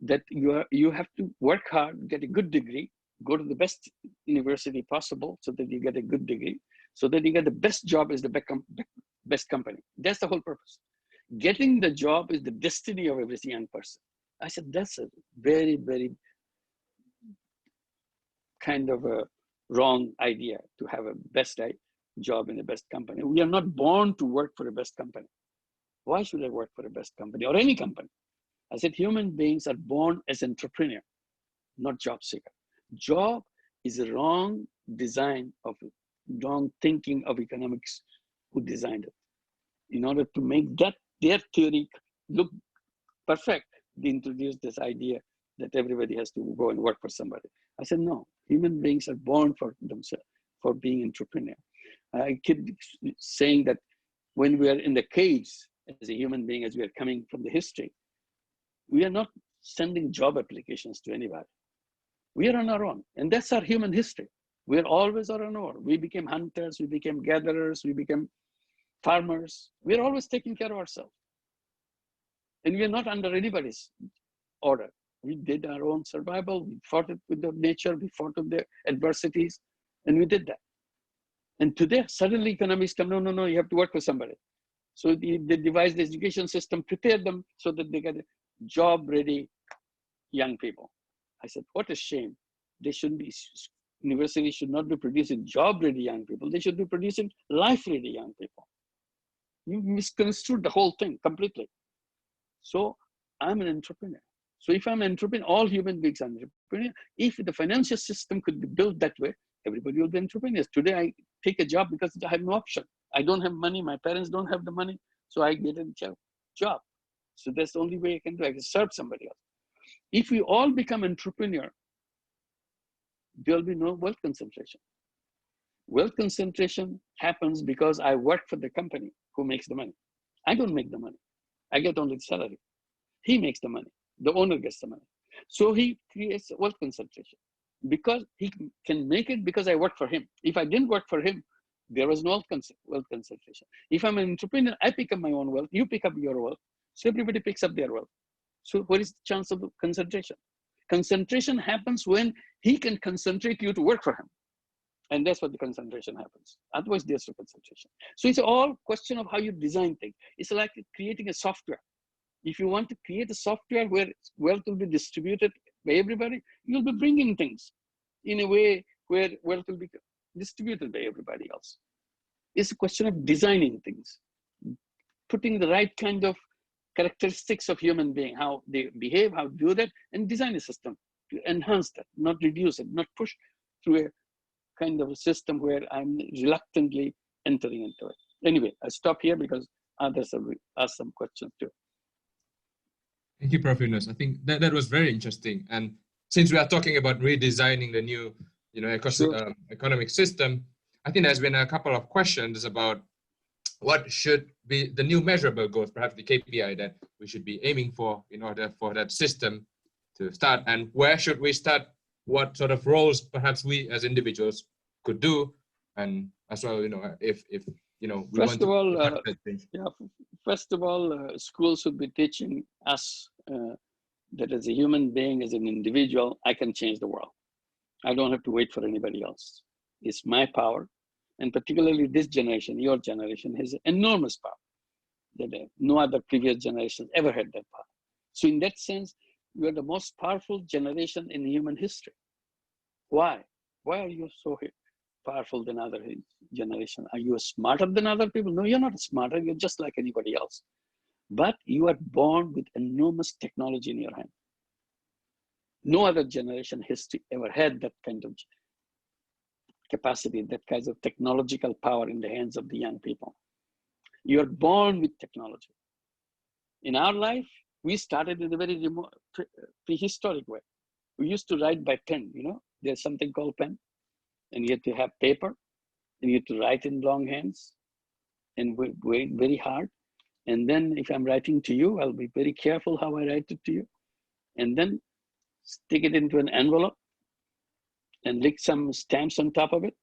that you have to work hard, get a good degree, go to the best university possible so that you get a good degree, so that you get the best job is the best company. That's the whole purpose. Getting the job is the destiny of every young person. I said, that's a very, very kind of a wrong idea to have a best job in the best company. We are not born to work for the best company. Why should I work for the best company or any company? I said, human beings are born as entrepreneur, not job seeker. Job is a wrong design of wrong thinking of economics who designed it. In order to make their theory look perfect, they introduced this idea that everybody has to go and work for somebody. I said, no, human beings are born for themselves, for being entrepreneur. I keep saying that when we are in the cage as a human being, as we are coming from the history, we are not sending job applications to anybody. We are on our own, and that's our human history. We are always on our own. We became hunters, we became gatherers, we became farmers. We are always taking care of ourselves. And we are not under anybody's order. We did our own survival. We fought it with the nature. We fought with the adversities, and we did that. And today, suddenly economists come, no, you have to work for somebody. So they devised the education system, prepared them so that they get job-ready young people. I said, what a shame. They shouldn't be, universities should not be producing job-ready young people. They should be producing life-ready young people. You misconstrued the whole thing completely. So I'm an entrepreneur. So if I'm an entrepreneur, all human beings are entrepreneurs. If the financial system could be built that way, everybody will be entrepreneurs. Today I take a job because I have no option. I don't have money. My parents don't have the money. So I get a job. So that's the only way I can do. I can serve somebody else. If we all become entrepreneur, there'll be no wealth concentration. Wealth concentration happens because I work for the company who makes the money. I don't make the money. I get only the salary. He makes the money. The owner gets the money. So he creates wealth concentration because he can make it because I work for him. If I didn't work for him, there was no wealth concentration. If I'm an entrepreneur, I pick up my own wealth, you pick up your wealth. So everybody picks up their wealth. So what is the chance of concentration? Concentration happens when he can concentrate you to work for him. And that's what the concentration happens. Otherwise, there's no concentration. So it's all question of how you design things. It's like creating a software. If you want to create a software where wealth will be distributed by everybody, you'll be bringing things in a way where wealth will be distributed by everybody else. It's a question of designing things, putting the right kind of characteristics of human being, how they behave, how to do that, and design a system to enhance that, not reduce it, not push through a kind of a system where I'm reluctantly entering into it. Anyway, I stop here because others have asked some questions too.
Thank you, Prof. Yunus. I think that was very interesting. And since we are talking about redesigning the new, economic system, I think there's been a couple of questions about what should be the new measurable goals, perhaps the KPI that we should be aiming for in order for that system to start, and where should we start? What sort of roles perhaps we as individuals could do, and as well, if we
First
want
of all,
to change.
First of all, schools should be teaching us that as a human being, as an individual, I can change the world. I don't have to wait for anybody else. It's my power, and particularly this generation, your generation, has enormous power that no other previous generation ever had that power. So in that sense, you are the most powerful generation in human history. Why? Why are you so powerful than other generation? Are you smarter than other people? No, you're not smarter. You're just like anybody else. But you are born with enormous technology in your hand. No other generation history ever had that kind of capacity, that kind of technological power in the hands of the young people. You're born with technology. In our life, we started in a very remote, prehistoric way. We used to write by pen, there's something called pen, and you have to have paper, and you have to write in long hands, and wait very hard. And then if I'm writing to you, I'll be very careful how I write it to you, and then stick it into an envelope, and lick some stamps on top of it,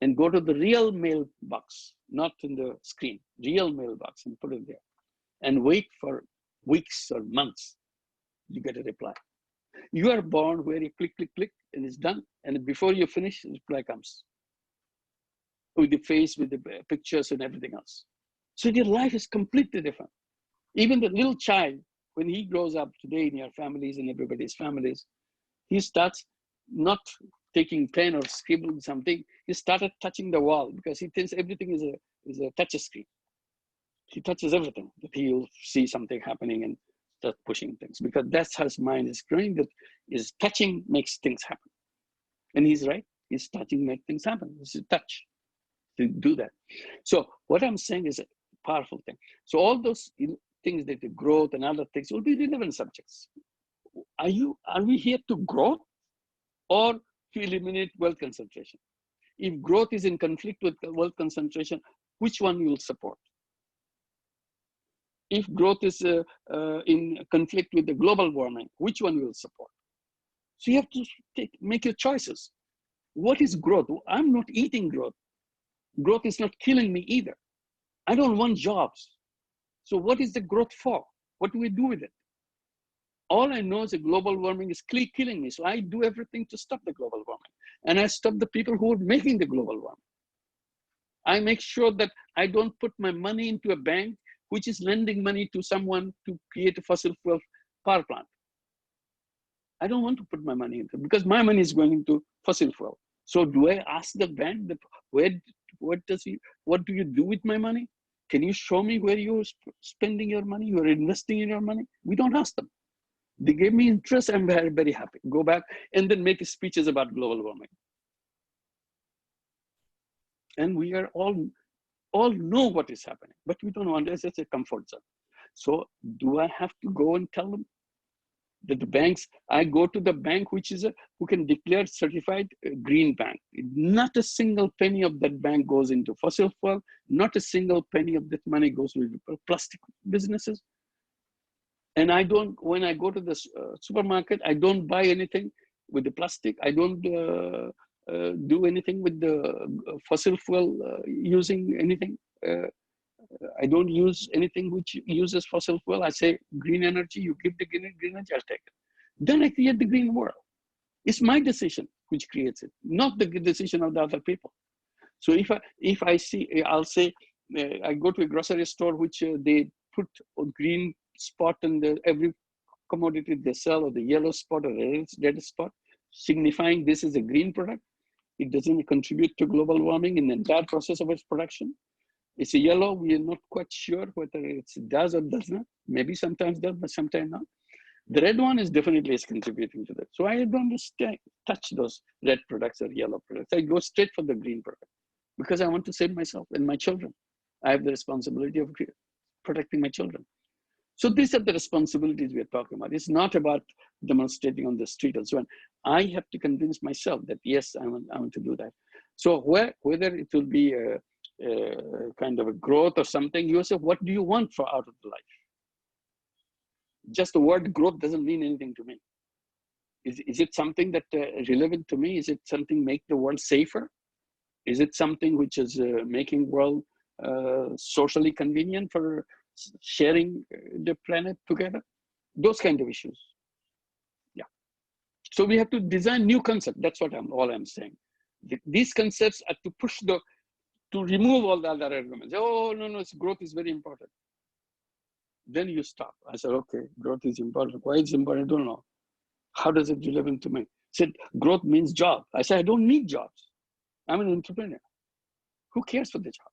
and go to the real mailbox, not in the screen, real mailbox, and put it there, and wait for weeks or months, you get a reply. You are born where you click, click, click, and it's done. And before you finish, the reply comes with the face, with the pictures and everything else. So your life is completely different. Even the little child, when he grows up today in your families and everybody's families, he starts not taking pen or scribbling something. He started touching the wall because he thinks everything is a touch screen. He touches everything, that he'll see something happening and start pushing things, because that's how his mind is growing, that is touching makes things happen. And he's right, his touching makes things happen. It's a touch to do that. So what I'm saying is a powerful thing. So all those things, that the growth and other things will be relevant subjects. Are we here to grow or to eliminate wealth concentration? If growth is in conflict with wealth concentration, which one will support? If growth is in conflict with the global warming, which one will support? So you have to make your choices. What is growth? I'm not eating growth. Growth is not killing me either. I don't want jobs. So what is the growth for? What do we do with it? All I know is that global warming is killing me. So I do everything to stop the global warming. And I stop the people who are making the global warming. I make sure that I don't put my money into a bank which is lending money to someone to create a fossil fuel power plant. I don't want to put my money into it because my money is going into fossil fuel. So do I ask the bank that what do you do with my money? Can you show me where you're spending your money? You're investing in your money? We don't ask them. They gave me interest. I'm very, very happy. Go back and then make speeches about global warming. And we are all know what is happening, but we don't want it. It's a comfort zone. So do I have to go and tell them that the banks, I go to the bank who can declare certified green bank. Not a single penny of that bank goes into fossil fuel. Not a single penny of that money goes to plastic businesses. And when I go to the supermarket, I don't buy anything with the plastic. I don't do anything with the fossil fuel using anything. I don't use anything which uses fossil fuel. I say green energy, you give the green energy, I'll take it. Then I create the green world. It's my decision which creates it, not the decision of the other people. So if I see, I'll say, I go to a grocery store which they put a green spot in every commodity they sell, or the yellow spot or the red spot, signifying this is a green product. It doesn't contribute to global warming in the entire process of its production. It's a yellow, we are not quite sure whether it does or does not. Maybe sometimes does, but sometimes not. The red one is definitely contributing to that. So I don't touch those red products or yellow products. I go straight for the green product because I want to save myself and my children. I have the responsibility of protecting my children. So these are the responsibilities we are talking about. It's not about demonstrating on the street and so on. I have to convince myself that yes, I want to do that. So whether it will be a kind of a growth or something, you say, what do you want out of life? Just the word growth doesn't mean anything to me. Is it something that relevant to me? Is it something make the world safer? Is it something which is making world socially convenient for sharing the planet together? Those kind of issues. Yeah. So we have to design new concepts. That's what all I'm saying. These concepts are to remove all the other arguments. Oh, no, growth is very important. Then you stop. I said, okay, growth is important. Why it's important? I don't know. How does it relevant to me? Said, growth means job. I said, I don't need jobs. I'm an entrepreneur. Who cares for the job?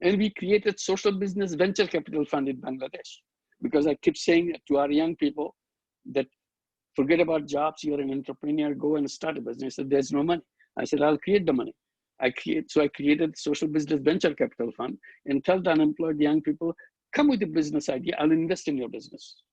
And we created social business venture capital fund in Bangladesh because I keep saying to our young people that forget about jobs, you're an entrepreneur, go and start a business. Said, there's no money. I said, I'll create the money. So I created social business venture capital fund and tell the unemployed young people, come with a business idea, I'll invest in your business.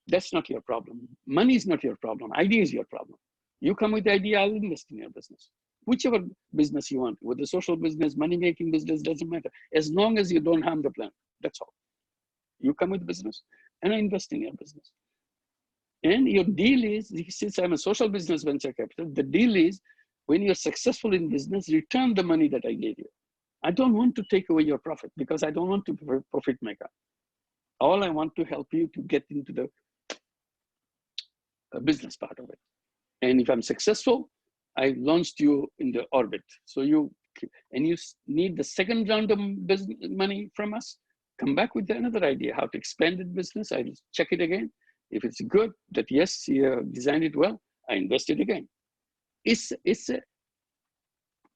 That's not your problem. Money is not your problem. Idea is your problem. You come with the idea, I'll invest in your business. Whichever business you want, whether social business, money-making business, doesn't matter. As long as you don't harm the planet, that's all. You come with business and I invest in your business. And your deal is, since I'm a social business venture capital, the deal is when you're successful in business, return the money that I gave you. I don't want to take away your profit because I don't want to be a profit maker. All I want to help you to get into the business part of it. And if I'm successful, I launched you in the orbit. So you need the second round of business money from us, come back with another idea, how to expand the business. I'll check it again. If it's good, that yes, you designed it well, I invest it again. It's a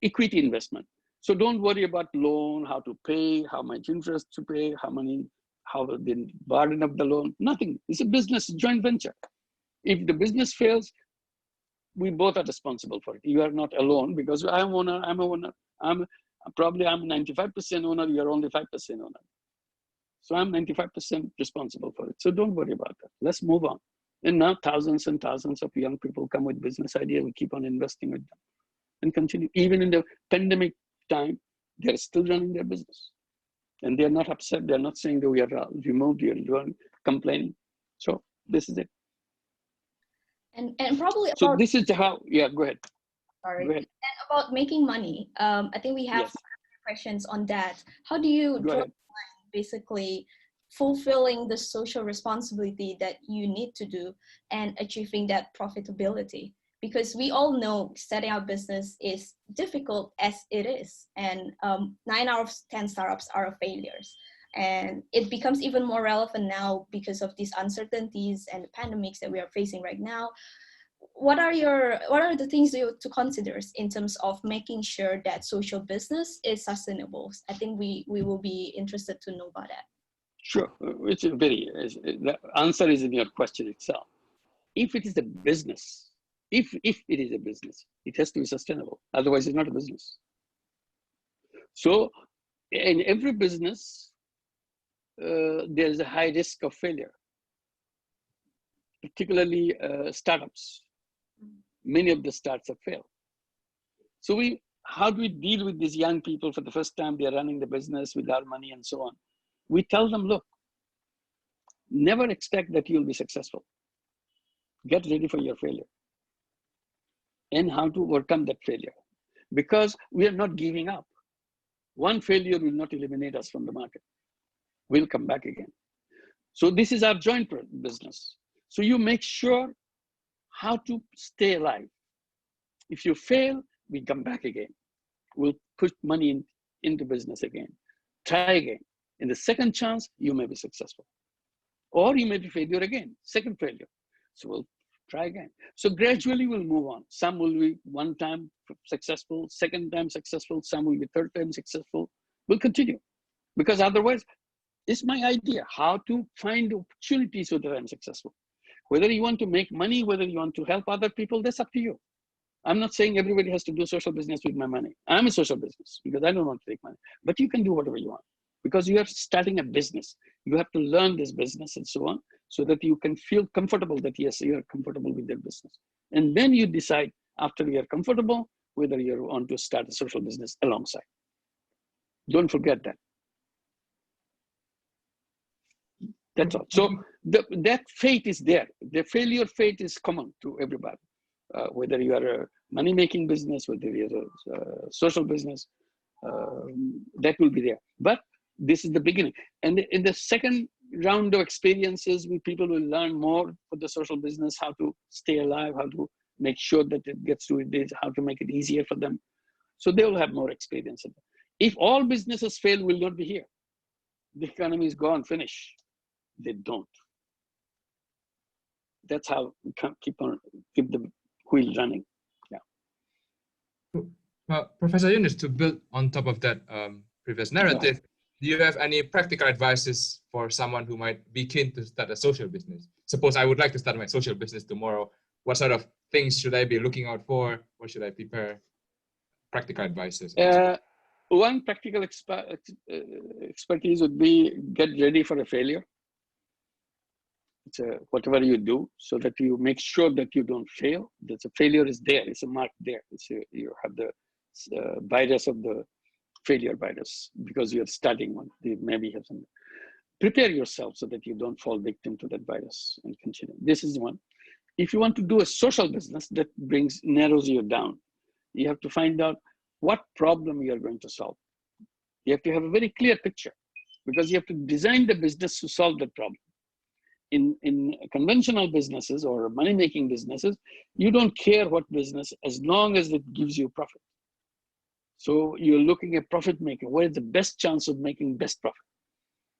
equity investment. So don't worry about loan, how to pay, how much interest to pay, how the burden of the loan, nothing. It's a business joint venture. If the business fails, we both are responsible for it. You are not alone because I'm a owner. I'm 95% owner, you're only 5% owner. So I'm 95% responsible for it. So don't worry about that. Let's move on. And now thousands and thousands of young people come with business idea. We keep on investing with them and continue. Even in the pandemic time, they're still running their business. And they're not upset. They're not saying that we are removed, you are complaining. So this is it.
And probably
So
about,
this is how, yeah, go ahead.
sorry,
Go ahead.
and about making money. I think we have
Yes.
questions on that. How do you
Go
draw
ahead.
basically fulfilling the social responsibility that you need to do and achieving that profitability? Because we all know setting up business is difficult as it is, and 9 out of 10 startups are failures. And it becomes even more relevant now because of these uncertainties and the pandemics that we are facing right now. What are the things to consider in terms of making sure that social business is sustainable? I think we will be interested to know about that.
Sure, which is the answer is in your question itself. If it is a business, if it is a business, it has to be sustainable. Otherwise, it's not a business. So in every business, there is a high risk of failure, particularly startups. Many of the startups have failed. So how do we deal with these young people for the first time? They're running the business without money and so on. We tell them, look, never expect that you'll be successful. Get ready for your failure and how to overcome that failure, because we are not giving up. One failure will not eliminate us from the market. We'll come back again. So this is our joint business. So you make sure how to stay alive. If you fail, we come back again. We'll put money into business again. Try again. In the second chance, you may be successful. Or you may be failure again, second failure. So we'll try again. So gradually we'll move on. Some will be one time successful, second time successful, some will be third time successful. We'll continue. Because otherwise, it's my idea how to find opportunities so that I'm successful. Whether you want to make money, whether you want to help other people, that's up to you. I'm not saying everybody has to do social business with my money. I'm a social business because I don't want to take money. But you can do whatever you want because you are starting a business. You have to learn this business and so on so that you can feel comfortable that, yes, you are comfortable with their business. And then you decide after you are comfortable whether you want to start a social business alongside. Don't forget that. That's all. So that fate is there. The failure fate is common to everybody. Whether you are a money-making business, whether you are a social business, that will be there. But this is the beginning. And in the second round of experiences, people will learn more for the social business, how to stay alive, how to make sure that it gets to it, how to make it easier for them. So they will have more experience. If all businesses fail, we'll not be here. The economy is gone, finish. They don't. That's how we can keep the wheel running. Yeah.
Professor Yunus, to build on top of that previous narrative, do you have any practical advices for someone who might be keen to start a social business? Suppose I would like to start my social business tomorrow. What sort of things should I be looking out for? What should I prepare? Practical advices.
One practical expertise would be get ready for a failure. It's whatever you do, so that you make sure that you don't fail. That a failure is there. It's a mark there. You have the virus of the failure virus because you're starting one. You maybe have some. Prepare yourself so that you don't fall victim to that virus and continue. This is one. If you want to do a social business, that narrows you down. You have to find out what problem you are going to solve. You have to have a very clear picture because you have to design the business to solve that problem. In conventional businesses or money-making businesses, you don't care what business as long as it gives you profit. So you're looking at profit making. What is the best chance of making best profit?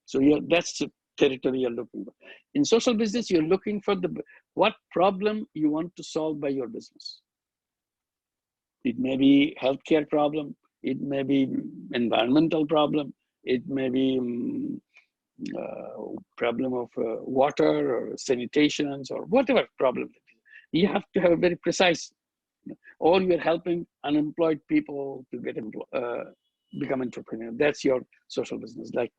So that's the territory you're looking for. In social business, you're looking for what problem you want to solve by your business. It may be healthcare problem. It may be environmental problem. It may be problem of water or sanitation or whatever problem. You have to have a very precise, or you're helping unemployed people to get become entrepreneur. That's your social business, like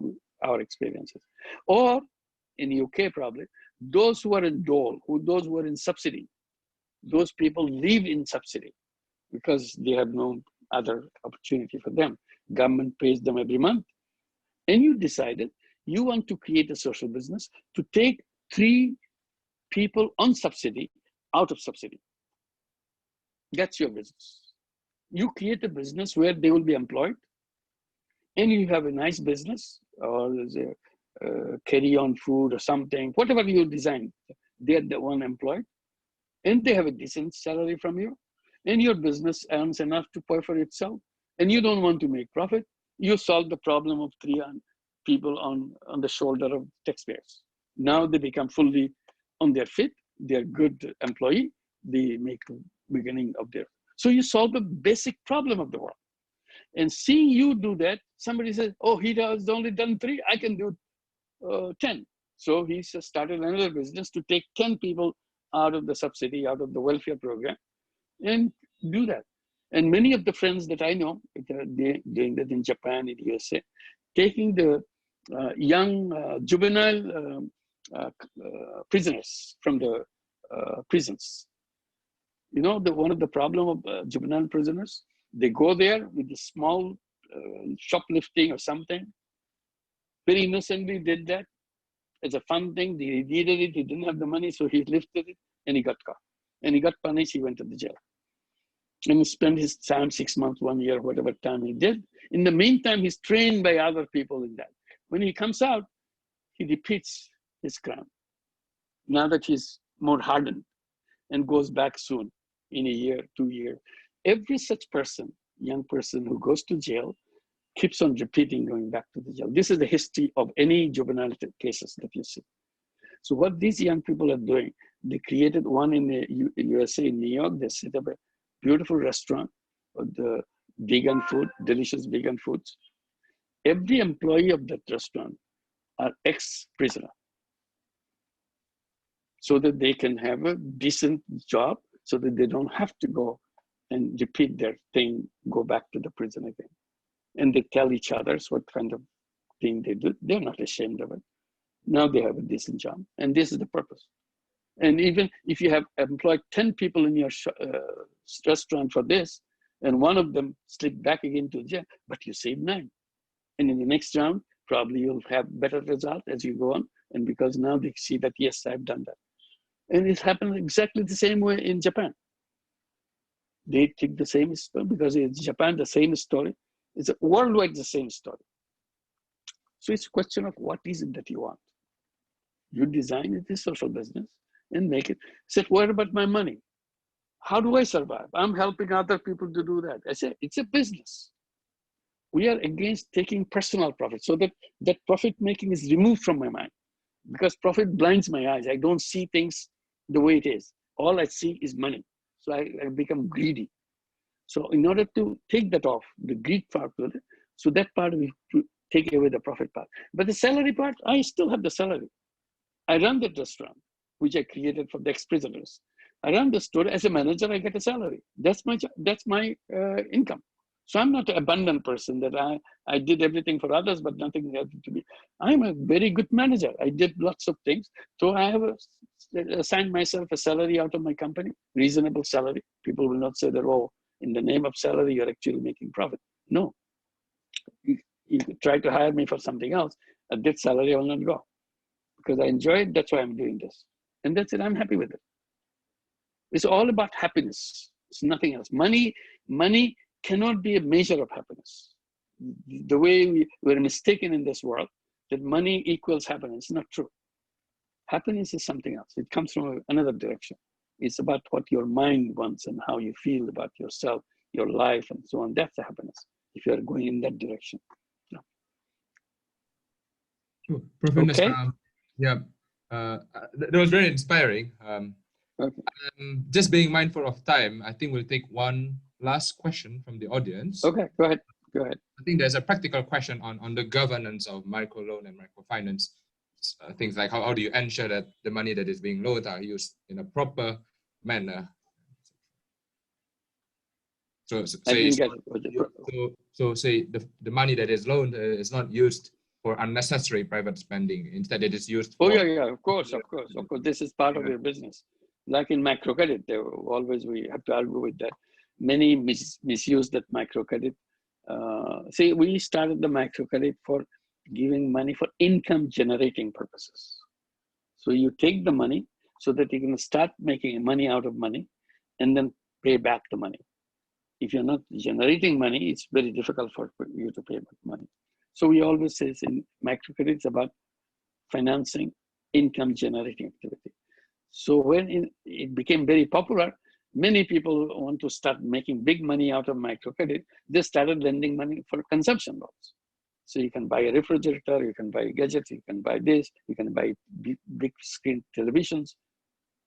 our experiences. Or in UK probably, those who are in dole, those who are in subsidy, those people live in subsidy because they have no other opportunity for them. Government pays them every month. And you decided you want to create a social business to take 3 people on subsidy out of subsidy. That's your business. You create a business where they will be employed, and you have a nice business, or there's a carry-on food or something, whatever you design, they're the one employed, and they have a decent salary from you, and your business earns enough to pay for itself, and you don't want to make profit. You solve the problem of 3 people on the shoulder of taxpayers. Now they become fully on their feet. They're good employee. They make the beginning of their. So you solve the basic problem of the world. And seeing you do that, somebody says, oh, he has only done 3, I can do 10. So he started another business to take 10 people out of the subsidy, out of the welfare program, and do that. And many of the friends that I know, they're doing that in Japan, in USA, taking the young juvenile prisoners from the prisons. You know, one of the problem of juvenile prisoners, they go there with a small shoplifting or something. Very innocently did that. It's a fun thing. He needed it. He didn't have the money, so he lifted it, and he got caught. And he got punished. He went to the jail. And he spent his time, 6 months, 1 year, whatever time he did. In the meantime, he's trained by other people in that. When he comes out, he repeats his crime. Now that he's more hardened, and goes back soon, in a year, 2 years. Every such person, young person who goes to jail, keeps on repeating going back to the jail. This is the history of any juvenile cases that you see. So what these young people are doing, they created one in the USA, in New York. They set up a beautiful restaurant with the vegan food, delicious vegan foods. Every employee of that restaurant are ex-prisoner, so that they can have a decent job, so that they don't have to go and repeat their thing, go back to the prison again. And they tell each other what kind of thing they do. They're not ashamed of it. Now they have a decent job, and this is the purpose. And even if you have employed 10 people in your restaurant for this, and one of them slipped back again to jail, but you saved 9. And in the next round, probably you'll have better result as you go on. And because now they see that, yes, I've done that. And it happened exactly the same way in Japan. They take the same story, because in Japan, the same story. It's worldwide the same story. So it's a question of what is it that you want. You design it as social business and make it. Say, what about my money? How do I survive? I'm helping other people to do that. I say, it's a business. We are against taking personal profit, so that that profit making is removed from my mind, because profit blinds my eyes. I don't see things the way it is. All I see is money. So I become greedy. So in order to take that off, the greed part of it, so that part we take away the profit part. But the salary part, I still have the salary. I run that restaurant, which I created for the ex-prisoners. I run the store as a manager. I get a salary. That's my income. So I'm not an abundant person that I did everything for others, but nothing happened to me. I'm a very good manager. I did lots of things. So I have assigned myself a salary out of my company, reasonable salary. People will not say that, oh, in the name of salary, you're actually making profit. No. You try to hire me for something else. At that salary, I will not go, because I enjoy it. That's why I'm doing this. And that's it. I'm happy with it. It's all about happiness. It's nothing else. Money cannot be a measure of happiness. The way we're mistaken in this world, that money equals happiness, is not true. Happiness is something else. It comes from another direction. It's about what your mind wants and how you feel about yourself, your life, and so on. That's the happiness, if you're going in that direction. Yeah.
Sure. Prof. Yunus,
Okay.
That was very inspiring.
Okay.
Just being mindful of time, I think we'll take one last question from the audience.
Okay, go ahead. Go ahead.
I think there's a practical question on the governance of microloan and microfinance. Things like how do you ensure that the money that is being loaned are used in a proper manner?
I didn't get it.
Say the money that is loaned is not used for unnecessary private spending. Instead, it is used for.
Oh yeah, of course. This is part of your business. Like in microcredit, we have to argue with that. Many misuse that microcredit. See, we started the microcredit for giving money for income generating purposes. So you take the money so that you can start making money out of money and then pay back the money. If you're not generating money, it's very difficult for you to pay back money. So we always say in microcredit, it's about financing income generating activity. So when it became very popular, many people want to start making big money out of microcredit. They started lending money for consumption loans. So you can buy a refrigerator, you can buy gadgets, you can buy this, you can buy big screen televisions.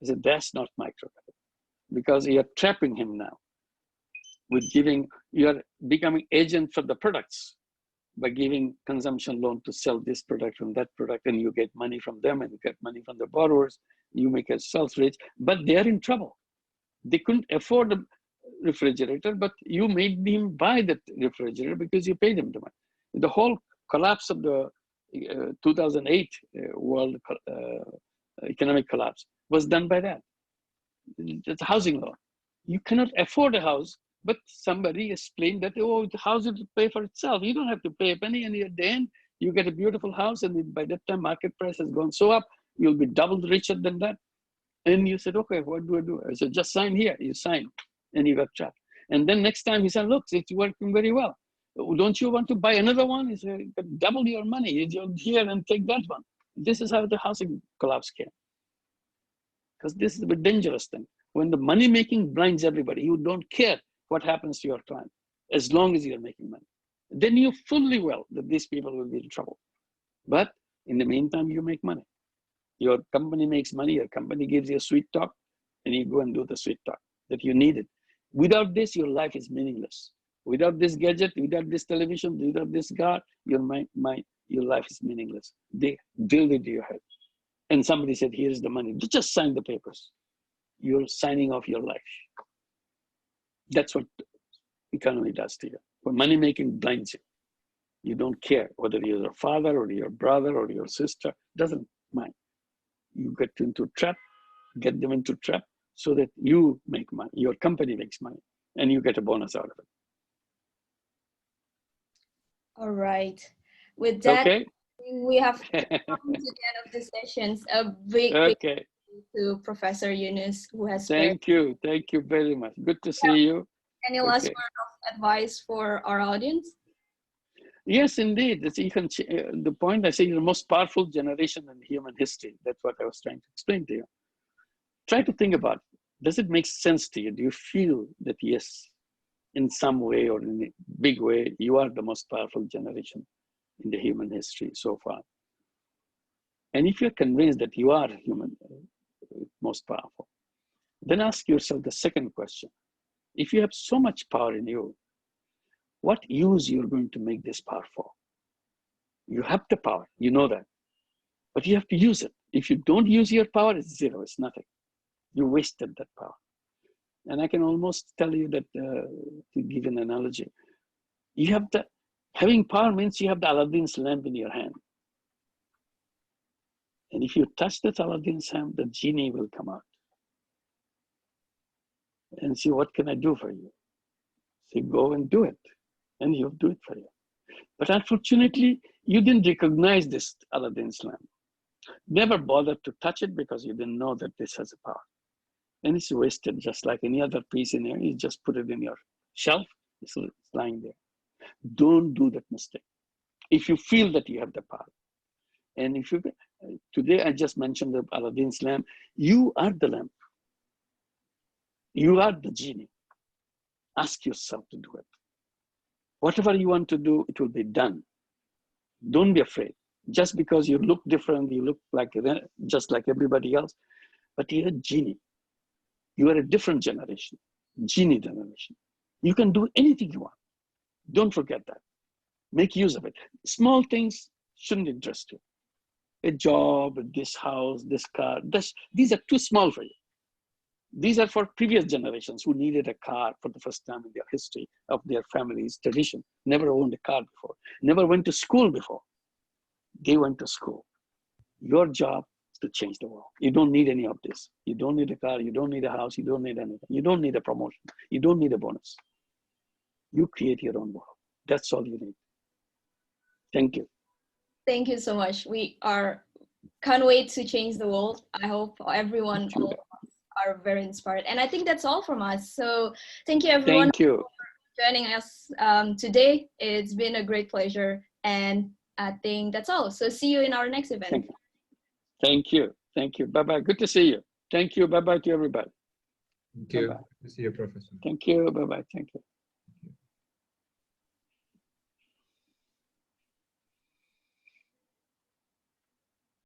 I said, that's not microcredit, because you're trapping him now with you're becoming agent for the products by giving consumption loan to sell this product and that product, and you get money from them and you get money from the borrowers. You make yourself rich, but they're in trouble. They couldn't afford a refrigerator, but you made them buy that refrigerator because you paid them the money. The whole collapse of the 2008 world economic collapse was done by that. It's housing loan. You cannot afford a house, but somebody explained that, oh, the house will pay for itself. You don't have to pay a penny, and at the end, you get a beautiful house, and by that time, market price has gone so up, you'll be double richer than that. And you said, okay, what do I do? I said, just sign here. You sign, and you got trapped. And then next time he said, look, it's working very well. Don't you want to buy another one? He said, double your money. You here and take that one. This is how the housing collapse came. Because this is a dangerous thing. When the money making blinds everybody, you don't care what happens to your client as long as you're making money. Then you fully well that these people will be in trouble. But in the meantime, you make money. Your company makes money, your company gives you a sweet talk, and you go and do the sweet talk that you needed. Without this, your life is meaningless. Without this gadget, without this television, without this car, your life is meaningless. They drilled into your head. And somebody said, here's the money. Just sign the papers. You're signing off your life. That's what economy does to you. When money making blinds you, you don't care whether you're your father or your brother or your sister, doesn't mind. You get them into trap so that you make money, your company makes money, and you get a bonus out of it.
All right. With that,
okay.
We have come to the end of the sessions. A big thank you to Professor Yunus, who has
Thank you very much. Good to see you.
Any last word of advice for our audience?
Yes, indeed. The point I say, you're the most powerful generation in human history. That's what I was trying to explain to you. Try to think about it. Does it make sense to you? Do you feel that, yes, in some way or in a big way, you are the most powerful generation in the human history so far? And if you're convinced that you are human most powerful, then ask yourself the second question. If you have so much power in you, what use you're going to make this power for? You have the power, you know that, but you have to use it. If you don't use your power, it's zero, it's nothing. You wasted that power. And I can almost tell you that, to give an analogy, having power means you have the Aladdin's lamp in your hand. And if you touch that Aladdin's lamp, the genie will come out and say, what can I do for you? Say, go and do it. And he'll do it for you. But unfortunately, you didn't recognize this Aladdin's lamp. Never bothered to touch it because you didn't know that this has a power. And it's wasted just like any other piece in here. You just put it in your shelf, it's lying there. Don't do that mistake. If you feel that you have the power. And if you, today I just mentioned the Aladdin's lamp, you are the lamp. You are the genie. Ask yourself to do it. Whatever you want to do, it will be done. Don't be afraid. Just because you look different, you look like just like everybody else, but you're a genie. You are a different generation, genie generation. You can do anything you want. Don't forget that. Make use of it. Small things shouldn't interest you. A job, this house, this car, these are too small for you. These are for previous generations who needed a car for the first time in their history of their family's tradition. Never owned a car before, never went to school before. They went to school. Your job is to change the world. You don't need any of this. You don't need a car, you don't need a house, you don't need anything. You don't need a promotion, you don't need a bonus. You create your own world. That's all you need. Thank you.
Thank you so much. Can't wait to change the world. I hope everyone are very inspired. And I think that's all from us. So thank you everyone
Thank you.
for joining us today. It's been a great pleasure. And I think that's all. So see you in our next event.
Thank you. Thank you. Thank you. Bye-bye. Good to see you. Thank you. Bye-bye to everybody.
Thank you.
Bye-bye.
Good to see you, Professor.
Thank you. Bye-bye. Thank you.